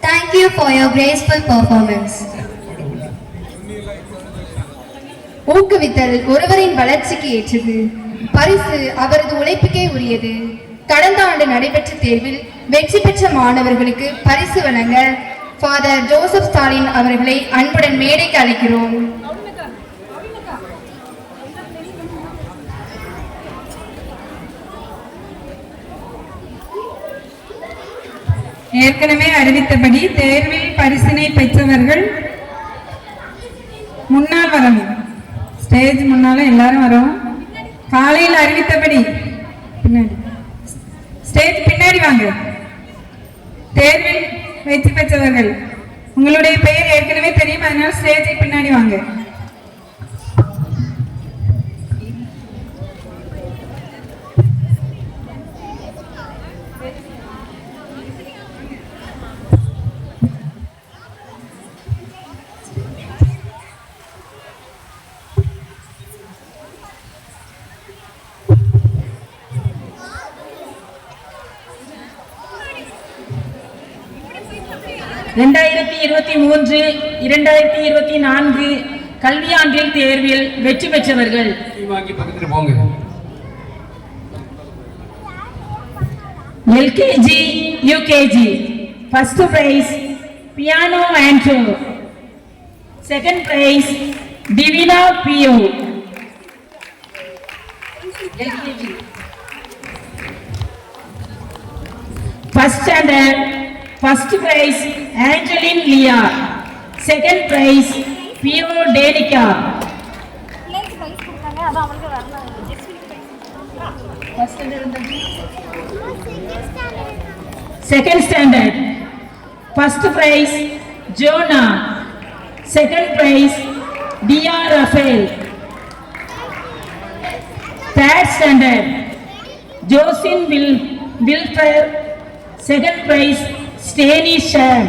Thank you for your graceful performance. ஊக்குவித்தல் ஒருவரின் வளர்ச்சிக்கு ஏற்றது. பரிசு அவரது உழைப்புக்கே உரியது. கடந்த ஆண்டு நடைபெற்ற தேர்வில் வெற்றி பெற்ற மாணவர்களுக்கு பரிசு வழங்க ஃபாதர் ஜோசப் ஸ்டாலின் அவர்களை அன்புடன் மேடைக்கு அழைக்கிறோம். ஏற்கனவே அறிவித்தபடி தேர்வில் பரிசினை பெற்றவர்கள் முன்னால் வரணும். ஸ்டேஜ் முன்னால எல்லாரும் வரும். காலையில் அறிவித்தபடி பின்னாடி ஸ்டேஜ் பின்னாடி வாங்க. தேர்வில் வெற்றி பெற்றவர்கள் உங்களுடைய பெயர் ஏற்கனவே தெரியும், அதனால ஸ்டேஜை பின்னாடி வாங்க. ரெண்டாயிரத்தி 23-2024 கல்வியாண்டில் தேர்வில் வெற்றி பெற்றவர்கள் வாங்கி பக்கத்துல போங்க. LKG UKG first prize Piano Andrew, second prize Divina Pio. LKG first standard first prize Angeline Leah, second prize Pio Denica. Second standard first prize Jonah, second prize Dia Rafael. Third standard Josin Wilfer, second prize Steny Sham.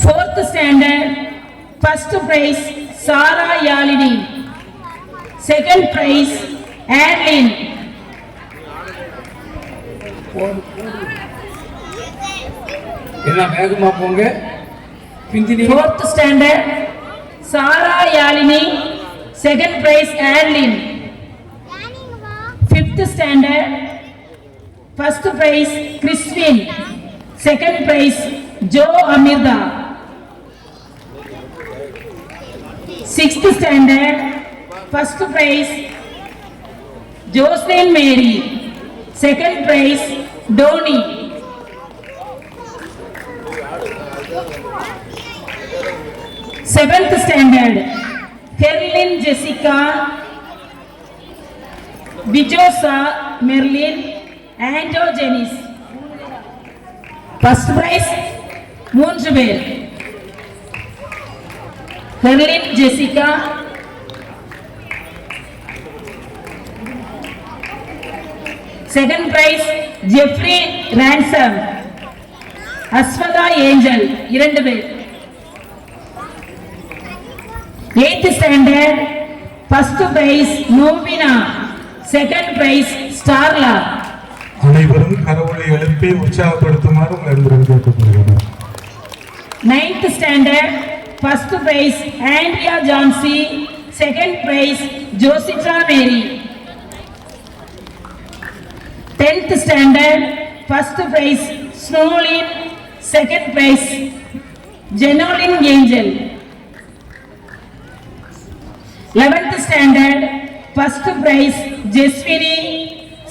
Fourth standard first prize Sarah Yalini, second prize Adeline. எல்லாம் வேகமா போங்க. Fourth standard Sarah Yalini, second prize Adeline. Fifth standard first prize Crispin, second prize Joe Amirda. Sixth standard first prize Jocelyn Mary, second prize Doni. Seventh standard Kerlin Jessica, Bijosa Merlin, Anjo Janice. First prize 3 பேர். Kerlin Jessica, second prize Jeffrey Ransom, Aswada Angel 2 பேர். Eighth standard first prize Novina, second prize Starla. அனைவரும் கரவொலி எழுப்பி உற்சாகப்படுத்துமாறு உங்கள் கேட்டுக்கொள்கிறோம். Ninth standard first prize Andrea Johnsy, second prize Josita Mary. 10th standard first prize Snowlin, second prize Jenolin Angel. 11th standard first prize Jeswini,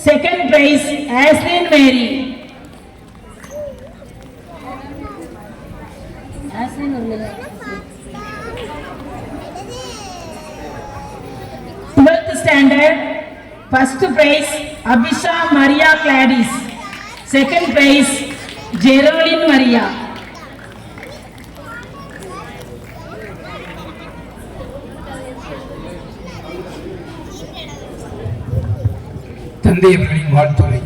second prize Ashlyn Mary. Twelfth standard first prize Abisha Maria Gladys, second prize Geraldine Maria. தந்தையர்களின் வாழ்த்துரை.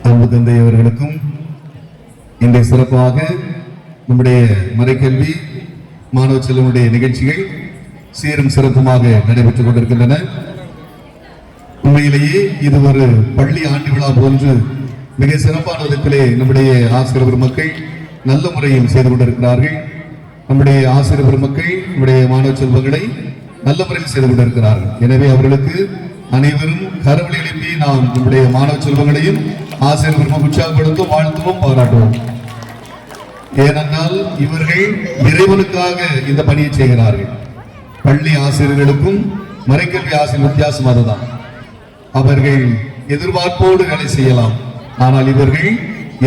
அன்பு தந்தையவர்களுக்கும் இன்றைய சிறப்பாக நம்முடைய மறைக்கல்வி மாணவ செல்வனுடைய நிகழ்ச்சிகள் சீரும் சிறப்புமாக நடைபெற்றுக் கொண்டிருக்கின்றன. உண்மையிலேயே இது ஒரு பள்ளி ஆண்டு விழா போன்று மிக சிறப்பான விதத்திலே நம்முடைய ஆசிரியர் பெருமக்கள் நல்ல முறையில் செய்து கொண்டிருக்கிறார்கள். நம்முடைய ஆசிரியர் பெருமக்கள் நம்முடைய மாணவ செல்வங்களை நல்ல முறையில் செய்து கொண்டிருக்கிறார்கள். எனவே அவர்களுக்கு அனைவரும் கரவொலி எழுப்பி நாம் நம்முடைய மாணவ செல்வங்களையும் ஆசிரியர் பெருமக்கள் உற்சாகப்படுத்தும், வாழ்த்துவோம், பாராட்டுவோம். ஏனென்றால் இவர்கள் இறைவனுக்காக இந்த பணியை செய்கிறார்கள். பள்ளி ஆசிரியர்களுக்கும் மறைக்கல்வி ஆசிரியர் வித்தியாசம் அதுதான். அவர்கள் எதிர்பார்ப்போடு வேலை செய்யலாம், ஆனால் இவர்கள்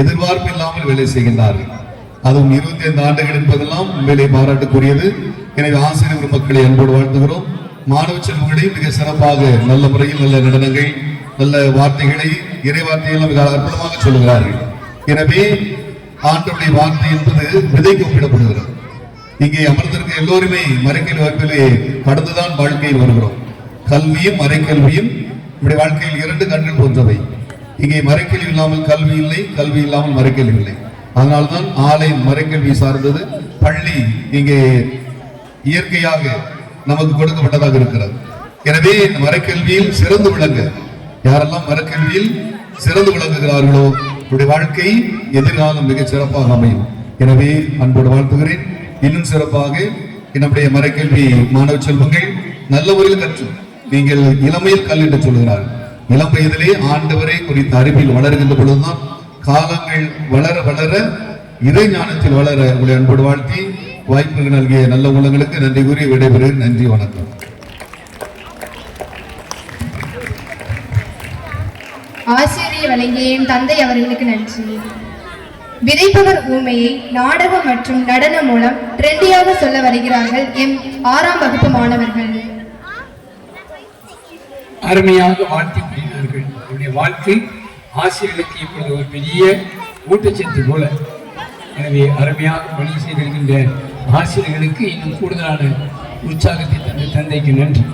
எதிர்பார்ப்பு இல்லாமல் வேலை செய்கின்றார்கள். அதுவும் 25 ஆண்டுகள் என்பதெல்லாம் உண்மையிலே பாராட்டுக்குரியது. எனவே ஆசிரியர் மக்களை அன்போடு வாழ்த்துகிறோம். மாணவ செல்வங்களையும் மிக சிறப்பாக நல்ல முறையில் நல்ல நடனங்கள், நல்ல வார்த்தைகளை, இறை வார்த்தைகள் மிக அற்புதமாக சொல்லுகிறார்கள். எனவே ஆண்டவருடைய வார்த்தை என்பது விதைக்கு ஒப்பிடப்படுகிறது. இங்கே அமர்ந்திருக்க எல்லோருமே மறைக்கல்வி வகுப்பிலே கடந்துதான் வாழ்க்கையில் வருகிறோம். கல்வியும் மறைக்கல்வியும் நம்முடைய வாழ்க்கையில் 2 கண்கள் போன்றவை. இங்கே மறைக்கல்வி இல்லாமல் கல்வி இல்லை, கல்வி இல்லாமல் மறைக்கல்வி இல்லை. அதனால்தான் ஆலயம் மறைக்கல்வி சார்ந்தது, பள்ளி இங்கே இயற்கையாக நமக்கு கொடுக்கப்பட்டதாக இருக்கிறது. எனவே மறைக்கல்வியில் சிறந்து விளங்க, யாரெல்லாம் மறைக்கல்வியில் சிறந்து விளங்குகிறார்களோ அவருடைய வாழ்க்கை எதிர்காலம் மிக சிறப்பாக அமையும். எனவே அன்போடு வாழ்த்துகிறேன். இன்னும் சிறப்பாக நம்முடைய மறைக்கல்வி மாணவ செல்வங்கள் நல்ல முறையில் கற்று, நீங்கள் இளமையில் கல் என்று சொல்கிறார்கள். இளம் வயதிலே ஆண்டவரை குறித்த அறிவில் வளர்கின்ற பொழுதுதான் காலங்கள் வளர வளர இறை ஞானத்தில் வளர உங்களை அன்போடு வாழ்த்தி வாய்ப்புகள் நல்கிய நல்ல உள்ளங்களுக்கு நன்றி கூறி விடைபெறுகிறேன். நன்றி, வணக்கம். ஆசிரியை வழங்கிய என் தந்தை அவர்களுக்கு நன்றி. விதைப்பவர் ஊமையை நாடகம் மற்றும் நடனம் மூலம் ட்ரெண்டியாக சொல்ல வருகிறார்கள் எம் 6ஆம் வகுப்பு மாணவர்கள். அருமையாக வாழ்த்தி கூறினார்கள். அவருடைய வாழ்க்கை ஆசிரியர்களுக்கு இப்பொழுது ஒரு பெரிய ஊட்டச்சத்து போல. எனவே அருமையாக பணி செய்திருக்கின்ற ஆசிரியர்களுக்கு இன்னும் கூடுதலான உற்சாகத்தை தந்த தந்தைக்கு நன்றி.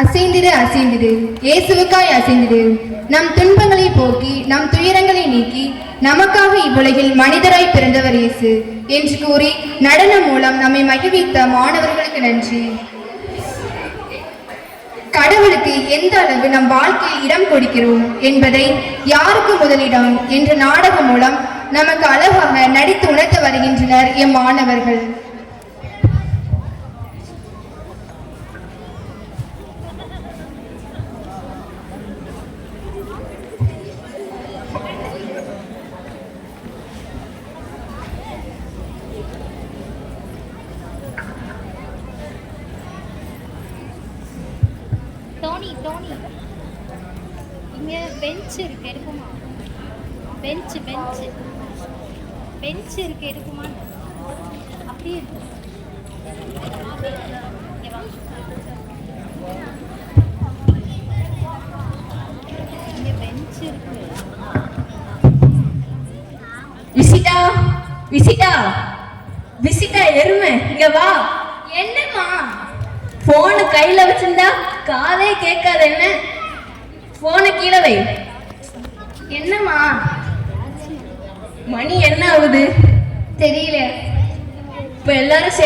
அசைந்திடு அசைந்திடு, இயேசுவுக்காய் அசைந்திடு. நம் துன்பங்களை போக்கி நம் துயரங்களை நீக்கி நமக்காக இவ்வுலகில் மனிதராய் பிறந்தவர் இயேசு என்று கூறி நடனம் மூலம் நம்மை மகிழ்வித்த மாணவர்களுக்கு நன்றி. கடவுளுக்கு எந்த அளவு நம் வாழ்க்கையில் இடம் கொடுக்கிறோம் என்பதை யாருக்கு முதலிடம் என்ற நாடகம் மூலம் நமக்கு அழகாக நடித்து உணர்த்த வருகின்றனர் எம் மாணவர்கள். டோனி இங்க பெஞ்ச் இருக்கு எடுக்குமா? பெஞ்ச் இருக்கு எடுக்குமா? அப்படியே இருக்கு. இங்க பெஞ்ச் இருக்கு. விசிட்டா எருமை இங்க வா. என்னம்மா? போனு கையில வச்சிருந்தா காதே கேட்காது. என்ன போனை கீழே வை. என்னம்மா? மணி என்ன ஆகுது தெரியல. இப்ப எல்லாரும்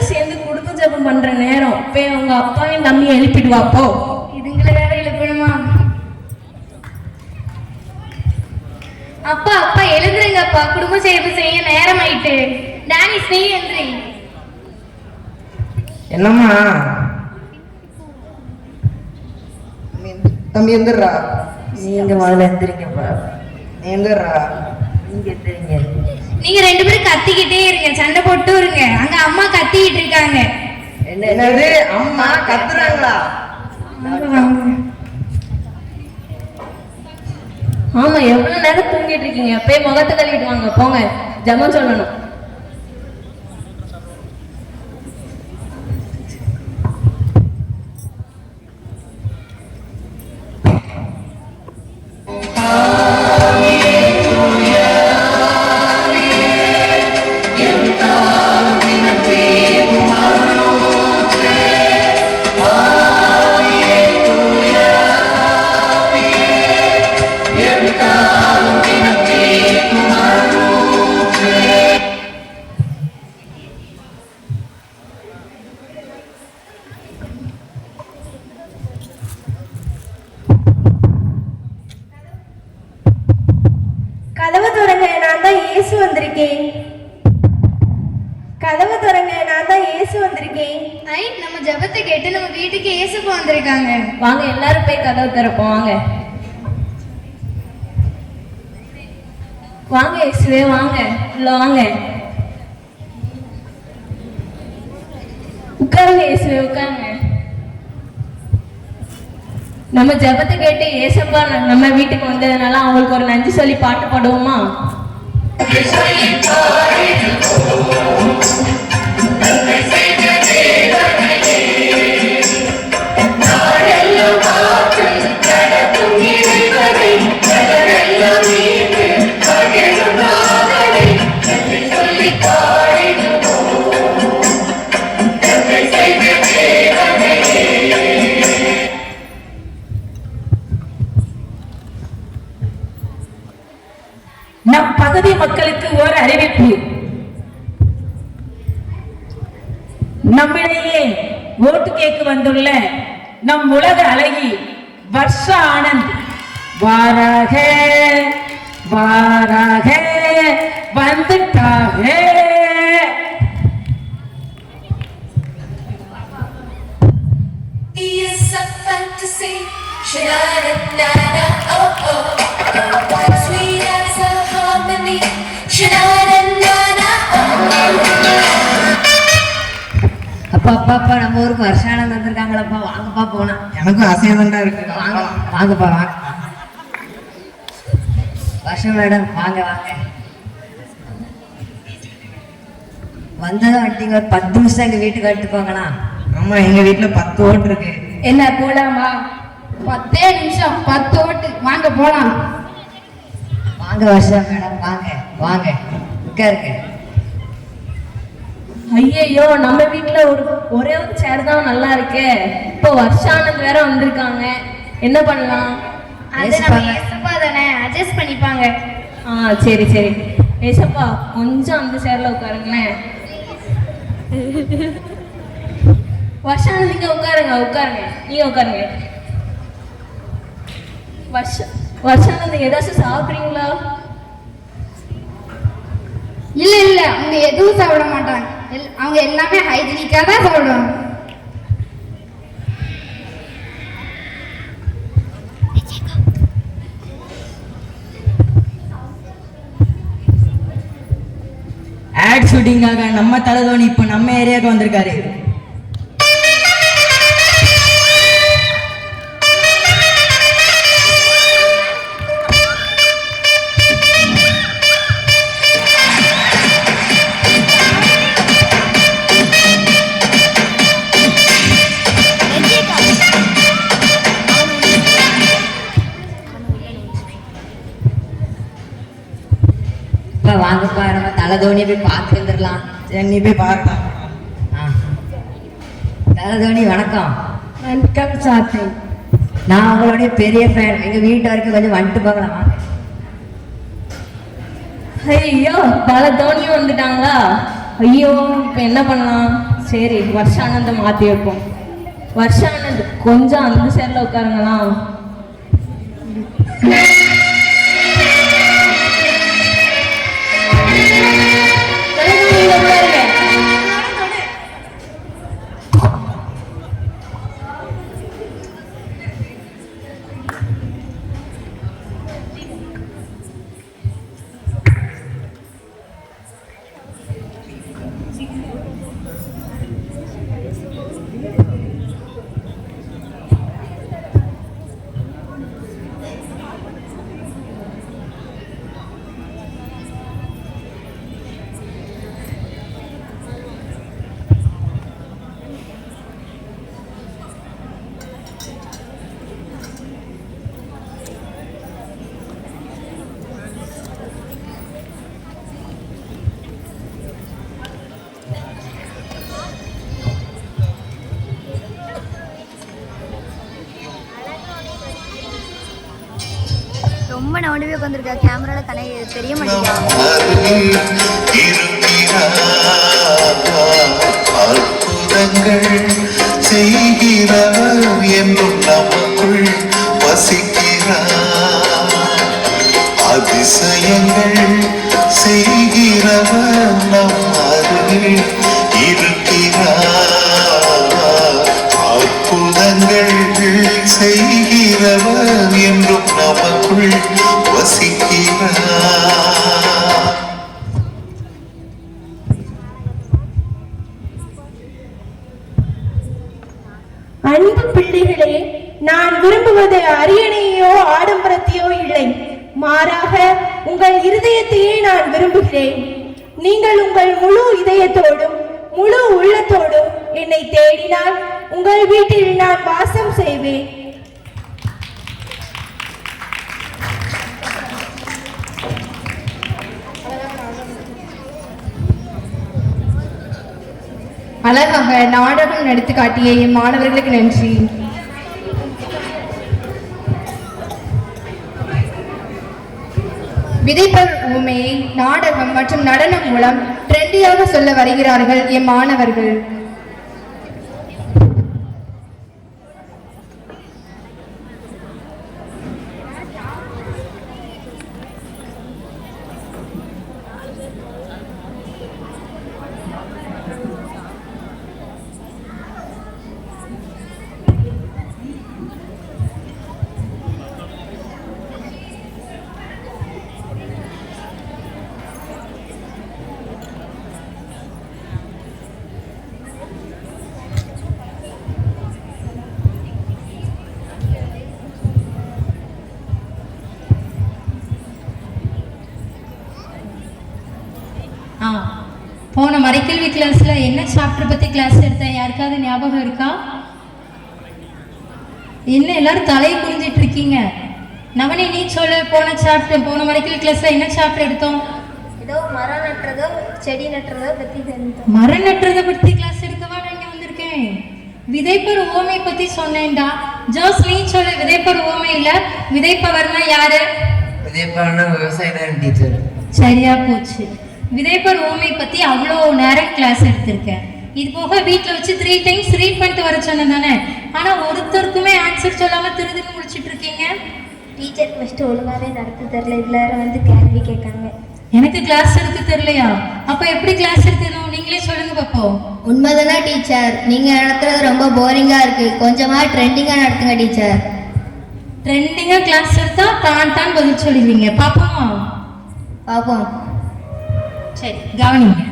சேர்ந்து குடும்ப ஜபம் பண்ற நேரம். இப்ப உங்க அப்பாவையும் தம்பியும் எழுப்பிடுவாப்போ. இதுங்களை வேற எழுப்பணுமா? அப்பா எழுதுறீங்கப்பா, குடும்ப சேவை செய்ய நேரம் ஆயிட்டு. டானிஸ் நீ எழுதுறீ. என்னம்மா தம்பி எந்திரா. நீங்க முதல்ல எந்திரிங்கப்பா. எந்திரா. நீங்க எந்திரிங்க. நீங்க ரெண்டு பேரும் கத்திக்கிட்டே இருங்க, சண்டை போட்டு இருங்க. அங்க அம்மா கத்திக்கிட்டு இருக்காங்க. என்னது அம்மா கத்துறாங்களா? ஆமா, எவ்வளவு நேரம் தூங்கிட்டு இருக்கீங்க? போய் முகத்தை கழுவிட்டு வாங்க. போங்க, ஜெபம் சொல்லணும். கதவு திறங்க, நான் தான் இயேசு வந்திருக்கேன். கதவு திறங்க, நான் தான் இயேசு வந்திருக்கேன். நம்ம ஜெபத்தை கேட்டு நம்ம வீட்டுக்கு இயேசுக்கு வந்திருக்காங்க. வாங்க, எல்லாரும் போய் கதவு திறப்போம். வாங்க வாங்க இயேசுவே, வாங்க உள்ள வாங்க. உட்காருங்க இயேசுவே, உட்காருங்க. நம்ம ஜெபத்தை கேட்டு ஏசப்பா நம்ம வீட்டுக்கு வந்ததுனால அவங்களுக்கு ஒரு நன்றி சொல்லி பாட்டு பாடுவோமா? நம் பகுதி மக்களுக்கு ஒரு அறிவிப்பு. நம்மிடையே ஓட்டு கேட்க வந்துள்ள நம் உலக அழகி வர்ஷா ஆனந்த் வாராக வாராக வந்துட்டாக. அப்பா அப்பா அப்பா, நம்ம ஊருக்கு வருஷானந்த் வந்திருக்காங்களப்பா. வாங்கப்பா போனா. எனக்கும் ஆசையா தான் இருக்கு. வாங்க வாங்கப்பா வாங்க. வருஷம் மேடம் வாங்க வாங்க. வந்ததும் வண்டிங்க ஒரு 10 நிமிஷம் எங்க வீட்டுக்கு எடுத்து போங்களா? ஆமா, எங்க வீட்டுல 10 ஓட்டு இருக்கு. என்ன போலாமா? 10 நிமிஷம் 10 ஓட்டு. வாங்க போலாம். வாங்க வருஷம் மேடம், வாங்க வாங்க உட்காருங்க. ஐயையோ, நம்ம வீட்டுல ஒரே ஒரு சேர் தான் நல்லா இருக்கே. இப்போ வருஷானந்த் வேற வந்திருக்காங்க, என்ன பண்ணலாம்? அது நம்ம ஏசப்பா தானே, அட்ஜஸ்ட் பண்ணிப்பாங்க. சரி சரி. ஏசப்பா கொஞ்சம் அந்த சேர்ல உட்காருங்களேன். வருஷானந்த் நீங்க உட்காருங்க, நீங்க உட்காருங்க. வருஷானந்த் ஏதாச்சும் சாப்பிடுறீங்களா? இல்ல அவங்க எதுவும் சாப்பிட மாட்டாங்க. அவங்க எல்லாமே ஹைஜீனிக்கா தான் சாப்பிடுவாங்க. ஆட் ஷூட்டிங்காக நம்ம தலதோனி இப்போ நம்ம ஏரியாவுக்கு வந்திருக்காரு. வாங்கப்பா, நம்ம தலதோனியை போய் பார்த்து வந்துடலாம். நீ போய் பார்த்தா. தலதோனி வணக்கம். வணக்கம் சாத்தை. நான் உங்களுடைய பெரிய ஃபேன். எங்க வீட்டு வரைக்கும் கொஞ்சம் வந்துட்டு போகலாமா? ஐயோ, பல தோனியும் வந்துட்டாங்களா? ஐயோ, இப்போ என்ன பண்ணலாம்? சரி, வருஷானந்த மாற்றி வைப்போம். வருஷானந்த் கொஞ்சம் அந்த சேர்ல உட்காருங்களா? ரொம்ப நவனவே உட்காந்துருக்கா, கேமரால தலை தெரிய மாட்டேங்குது. அற்புதங்கள் செய்கிறவர் என்றும் நமக்குள் வசிக்கிறார். அதிசயங்கள் செய்கிறவர் நம் அருகில் இருக்கிறார். அற்புதங்கள் செய்கிறவர் என்றும் நமக்குள் வசிக்கிறார். அன்பு பிள்ளைகளே, நான் விரும்புவது அரியணையோ ஆடம்பரத்தையோ இல்லை, மாறாக உங்கள் இருதயத்தையே நான் விரும்புகிறேன். நீங்கள் உங்கள் முழு இதயத்தோடும் முழு உள்ளத்தோடும் என்னை தேடினால் உங்கள் வீட்டில் நான் வாசம் செய்வேன். அழகாக நாடகம் நடித்து காட்டிய என் மாணவர்களுக்கு நன்றி. விதைப்பர் ஊமையை நாடகம் மற்றும் நடனம் மூலம் ட்ரெண்டியாக சொல்ல வருகிறார்கள் என் மாணவர்கள். போன மறைக்கல்வி கிளாஸ்ல என்ன சாப்டர் பத்தி கிளாஸ் எடுத்தேன், யாருக்காவது ஞாபகம் இருக்கா? என்ன எல்லாரும் தலையை குனிஞ்சிட்டு இருக்கீங்க? நவனி, நீ சொல்ல, போன மறைக்கல்வி கிளாஸ்ல என்ன சாப்டர் எடுத்தோம்? ஏதோ மரம் நட்டுறதோ செடி நட்டுறதோ பத்தி மரம் நட்டுறதை பத்தி கிளாஸ் எடுக்கவா நான் இங்க வந்திருக்கேன்? விதைப்பர் ஓமை பத்தி சொன்னேன்டா. ஜோஸ் நீ சொல்லு, விதைப்பர் ஓமை இல்ல, விதைப்பவர்னா யாரு? விதைப்பவர்னா விவசாயி தான் டீச்சர். சரியா போச்சு. விதைப்பர் ஓமை பத்தி அவ்வளோ நேரம் கிளாஸ் எடுத்திருக்கேன். இது போக வீட்டில் வச்சு 3 டைம்ஸ் ரீட் பண்ணிட்டு வர சொன்னேன் தானே. ஆனா ஒருத்தருக்குமே ஆன்சர் சொல்லாம திருதுன்னு முடிச்சிட்டு இருக்கீங்க. டீச்சர் ஃபர்ஸ்ட் ஒழுங்காவே நடத்தி தரல, இதுல வந்து கேள்வி கேட்காங்க. எனக்கு கிளாஸ் எடுக்க தெரியலையா? அப்ப எப்படி கிளாஸ் எடுக்கணும் நீங்களே சொல்லுங்க பாப்போம். உண்மைதானா டீச்சர்? நீங்க நடத்துறது ரொம்ப போரிங்கா இருக்கு, கொஞ்சமா ட்ரெண்டிங்கா நடத்துங்க டீச்சர். ட்ரெண்டிங்கா கிளாஸ் எடுத்தா தான் பதில் சொல்லிடுவீங்க. பாப்போமா? பாப்போம். சரி கவனிங்க.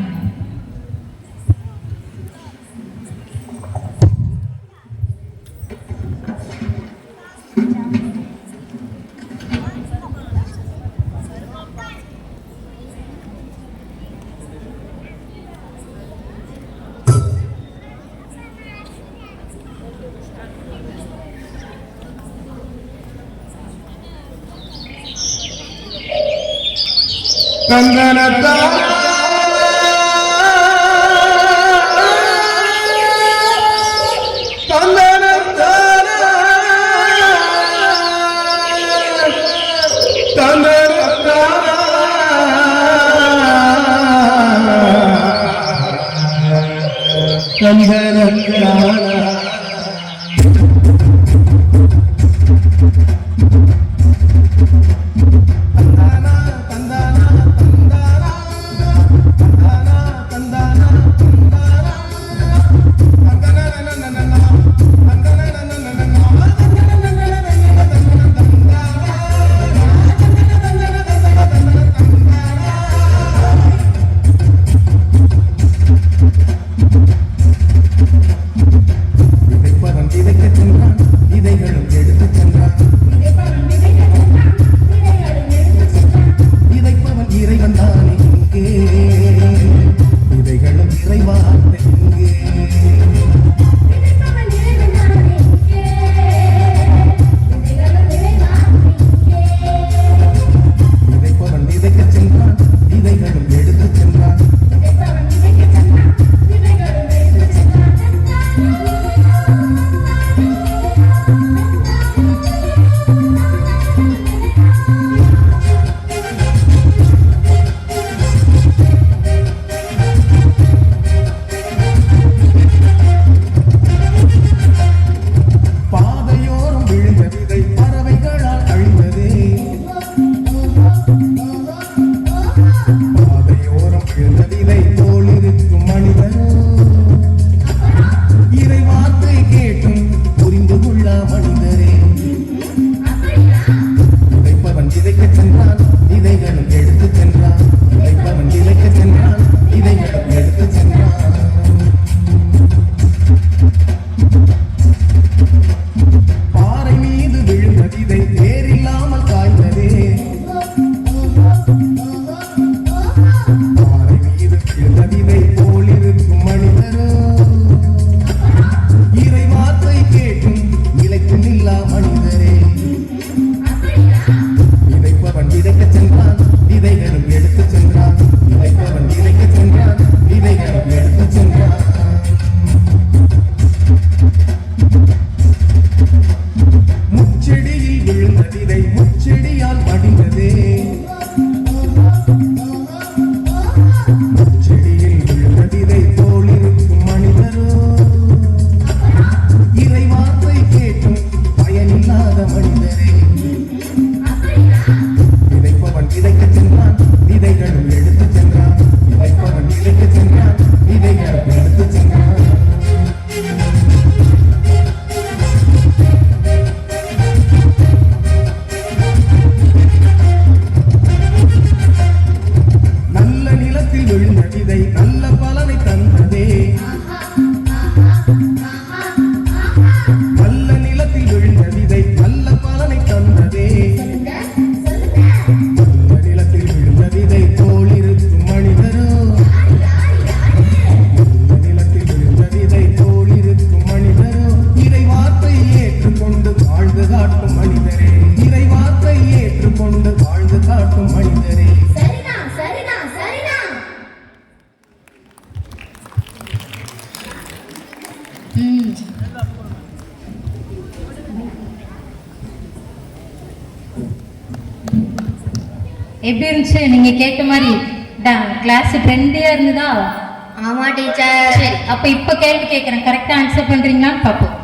தந்தனத்தா விதைகளும் எடுத்து சென்றான். எப்படி இருந்துச்சு நீங்க கேட்ட மாதிரி கிளாஸ் ட்ரெண்டியா இருந்ததா? ஆமா டீச்சர். சரி, அப்ப இப்ப கேள்வி கேட்கிறேன், கரெக்டா ஆன்சர் பண்றீங்களான்னு பார்ப்போம்.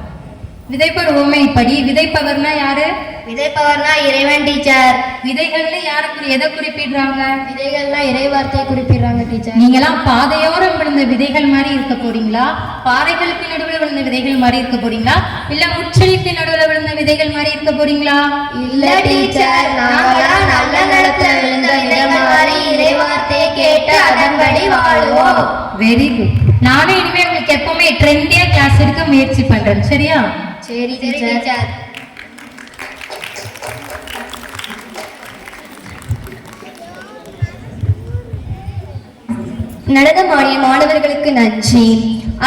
விதைப்பவர் உவமை படி விதைப்பவர்னா யாரு? விதைப்பவர்னா இறைவன் டீச்சர். விதைகள்ல யாரை எதை குறிப்பிடுறாங்க? விதைகள்னா இறை வார்த்தையை குறிப்பிடுறாங்க டீச்சர். நீங்களாம் பாதையோரம் விழுந்த விதைகள் மாதிரி இருக்க போறீங்களா, பாறைகளுக்கு நடுவில் விழுந்த விதைகள் மாதிரி இருக்க போறீங்களா, இல்ல முச்செடிக்கு நடுவில் விழுந்த விதைகள் மாதிரி இருக்க போறீங்களா? இல்ல டீச்சர், நாங்களாம் நல்ல நிலத்துல விழுந்த விதைகள் மாதிரி இறை வார்த்தையை கேட்டு அதன்படி வாழுவோம். Very good. நானும் இனிமே உங்களுக்கு எப்பவுமே ட்ரெண்டியா கிளாஸ் எடுக்க முயற்சி பண்றேன், சரியா? சரி டீச்சர். நடனமாடிய மாணவர்களுக்கு நன்றி.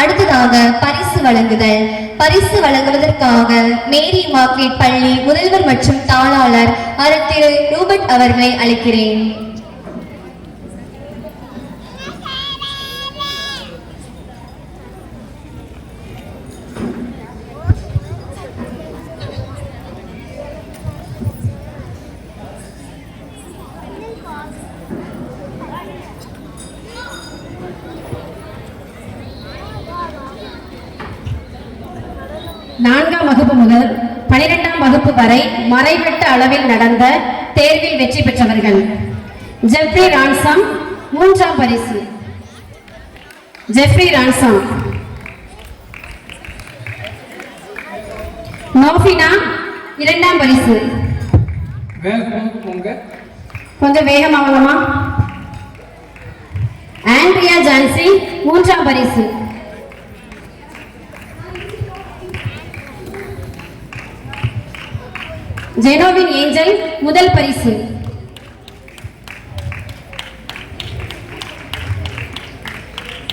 அடுத்ததாக பரிசு வழங்குதல். பரிசு வழங்குவதற்காக மேரி மார்க்ரெட் பள்ளி முதல்வர் மற்றும் தாளாளர் திரு ரூபர்ட் அவர்களை அழைக்கிறேன். நான்காம் வகுப்பு முதல் 12ஆம் வகுப்பு வரை மறைவட்ட அளவில் நடந்த தேர்வில் வெற்றி பெற்றவர்கள்: ஜெஃப்ரி ரான்சம் 3ஆம் பரிசு, ஜெஃப்ரி ரான்சம். நோஃபினா 2ஆம் பரிசு. கொஞ்சம் வேகமாகலாமா? ஆண்ட்ரியா ஜான்சி 3ஆம் பரிசு. ஜெனோவின் ஏஞ்சல் முதல் பரிசு.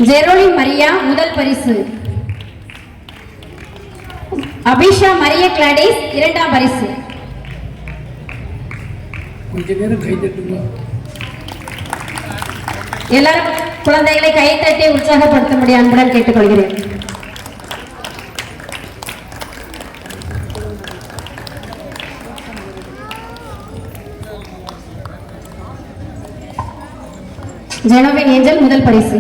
ஜெரோலின் மரியா முதல் பரிசு. அபிஷா மரிய கிளாடிஸ் 2ஆம் பரிசு. எல்லாரும் குழந்தைகளை கைத்தட்டி உற்சாகப்படுத்தும்படி அன்புடன் கேட்டுக்கொள்கிறேன். ஜெனோவின் ஏஞ்சல் முதல் பரிசு.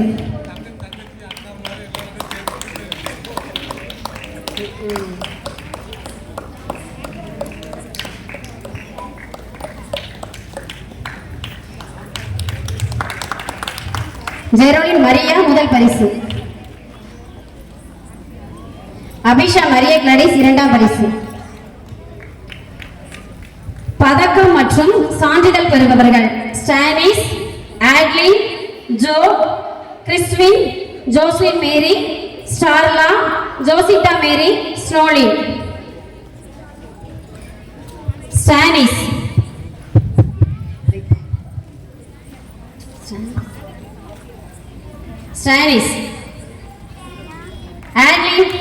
ஜெரோலின் மரியா முதல் பரிசு. அபிஷா மரிய கிளாடிஸ் 2ஆம் பரிசு. பதக்கம் மற்றும் சான்றிதழ் பெறுபவர்கள்: Stanis, Adlin, Jo, Chriswin, Joswin Mary, Starla, Josita Mary, Snolin. Stanis, Stanis, Adlin,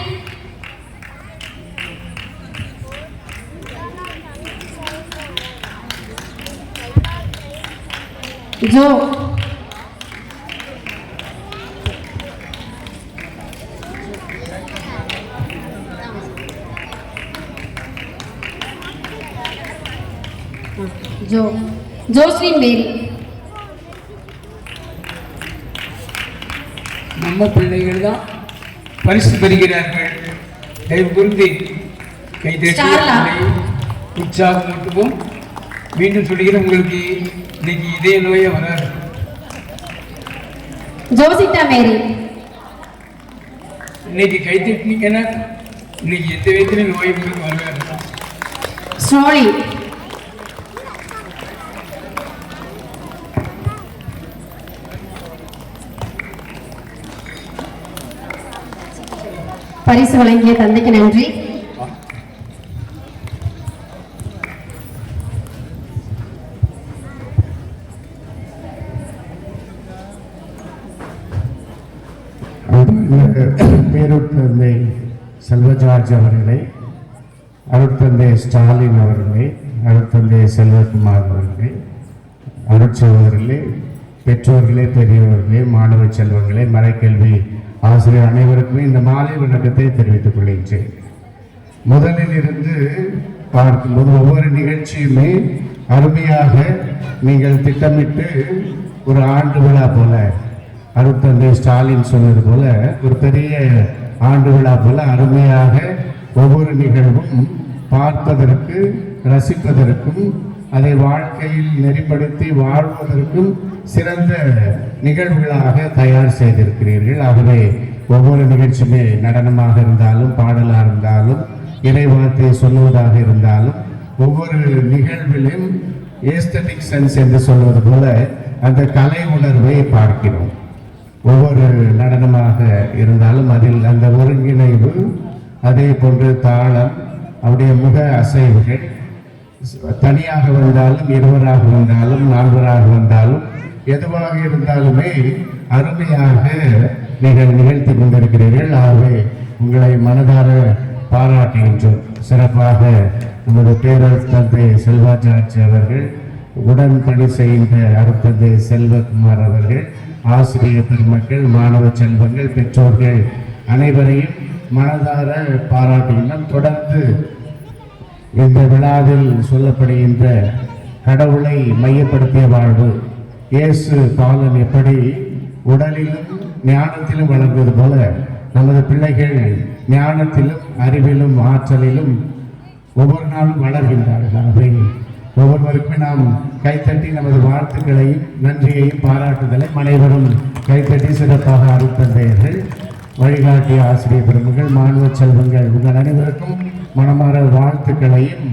Jo, Joswin Mary. நம்ம பிள்ளைகள் தான் பரிசு பெறுகிறார்கள். தயவு கூர்ந்து கைதட்டி உற்சாகமூட்டுவோம். மீண்டும் சொல்கிறேன், உங்களுக்கு இன்னைக்கு இதய நோயே வராது. ஜோசிட்டா மேரி, இன்னைக்கு கைதட்டினீங்கன்னா இன்னைக்கு எந்த விதத்திலும் நோய் உங்களுக்கு வராது. ஸ்னோலி, பரிசு வழங்கிய தந்தைக்கு நன்றி. பேருத்தந்தை செல்வஜார்ஜ் அவர்களை, அருட்தந்தை ஸ்டாலின் அவர்களை, அருட்தந்தை செல்வகுமார் அவர்களை, அருட்சகோதரர்களே, பெற்றோர்களே, பெரியவர்களே, மாணவ செல்வங்களே, மறைக்கல்வி ஆசிரியர் அனைவருக்குமே இந்த மாலை வணக்கத்தை தெரிவித்துக் கொள்கின்றேன். முதலில் இருந்து பார்க்கும்போது ஒவ்வொரு நிகழ்ச்சியுமே அருமையாக நீங்கள் திட்டமிட்டு ஒரு ஆண்டு விழா போல, அருட்தந்தை ஸ்டாலின் சொன்னது போல ஒரு பெரிய ஆண்டு விழா போல அருமையாக ஒவ்வொரு நிகழ்வும் பார்ப்பதற்கு, ரசிப்பதற்கும், அதை வாழ்க்கையில் நெறிப்படுத்தி வாழ்வதற்கும் சிறந்த நிகழ்வுகளாக தயார் செய்திருக்கிறீர்கள். ஆகவே ஒவ்வொரு நிகழ்ச்சியுமே நடனமாக இருந்தாலும், பாடலாக இருந்தாலும், இறைவார்த்தை சொல்லுவதாக இருந்தாலும், ஒவ்வொரு நிகழ்விலும் ஏஸ்தட்டிக் சென்ஸ் என்று சொல்வது போல அந்த கலை உணர்வை பார்க்கிறோம். ஒவ்வொரு நடனமாக இருந்தாலும் அதில் அந்த ஒருங்கிணைவு, அதே போன்று தாளம், அவருடைய முக அசைவுகள், தனியாக வந்தாலும், இருவராக வந்தாலும், நால்வராக வந்தாலும், எதுவாக இருந்தாலுமே அருமையாக நீங்கள் நிகழ்த்தி கொண்டிருக்கிறீர்கள். ஆகவே உங்களை மனதார பாராட்டுகின்றோம். சிறப்பாக நமது பேரத்தந்தை செல்வாச்சாட்சி அவர்கள், உடன் பணி செய்கின்ற அருட்தந்தை செல்வகுமார் அவர்கள், ஆசிரியர் பெருமக்கள், மாணவ செல்வங்கள், பெற்றோர்கள் அனைவரையும் மனதார பாராட்டுகின்றோம். தொடர்ந்து இந்த விழாவில் சொல்லப்படுகின்ற கடவுளை மையப்படுத்திய வாழ்வு, இயேசு பாலன் எப்படி உடலிலும் ஞானத்திலும் வளர்ந்தது போல நமது பிள்ளைகள் ஞானத்திலும், அறிவிலும், ஆற்றலிலும் ஒவ்வொரு நாளும் வளர்கின்றார்கள். அவை ஒவ்வொருவருக்குமே நாம் கைத்தட்டி நமது வாழ்த்துக்களையும் நன்றியையும் பாராட்டுதலை அனைவரும் கைத்தட்டி சிறப்பாக அருட்தந்தையர்கள், வழிகாட்டிய ஆசிரியர் பெருமக்கள், மாணவ செல்வங்கள் உங்கள் அனைவருக்கும் மனமாற வாழ்த்துக்களையும்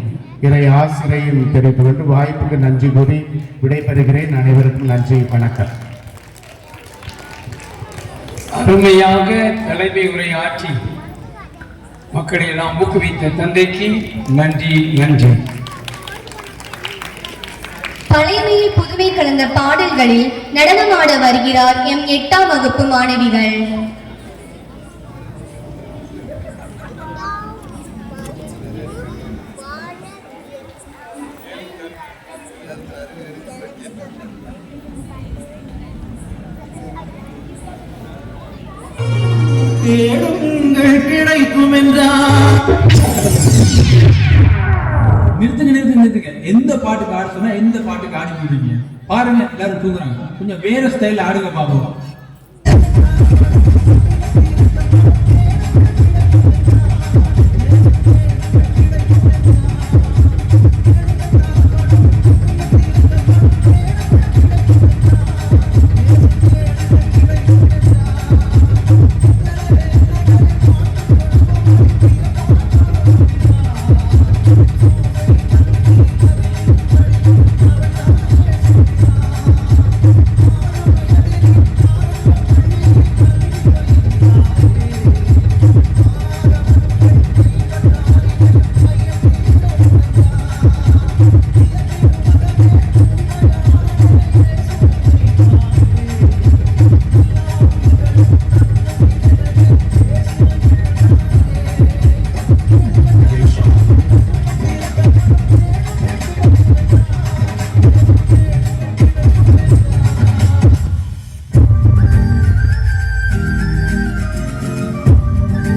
இறை ஆசிரியையும் தெரிவித்துக் கொண்டு வாய்ப்புக்கு நன்றி கூறி விடைபெறுகிறேன். அனைவருக்கும் நன்றி, வணக்கம். அருமையாக தலைமை உரையாற்றி மக்களை எல்லாம் ஊக்குவித்த தந்தைக்கு நன்றி நன்றி. பழைமையில் புதுமை கலந்த பாடல்களில் நடனமாட வருகிறார் எம் 8ஆம் வகுப்பு மாணவிகள். கிடைக்கும் என்றால் நிறுத்துங்க. எந்த பாட்டுக்கு ஆட சொன்னா எந்த பாட்டுக்கு ஆடி போடுவீங்க பாருங்க. எல்லாரும் தூங்குறாங்க, கொஞ்சம் வேற ஸ்டைல் ஆடுங்க பாப்போம்.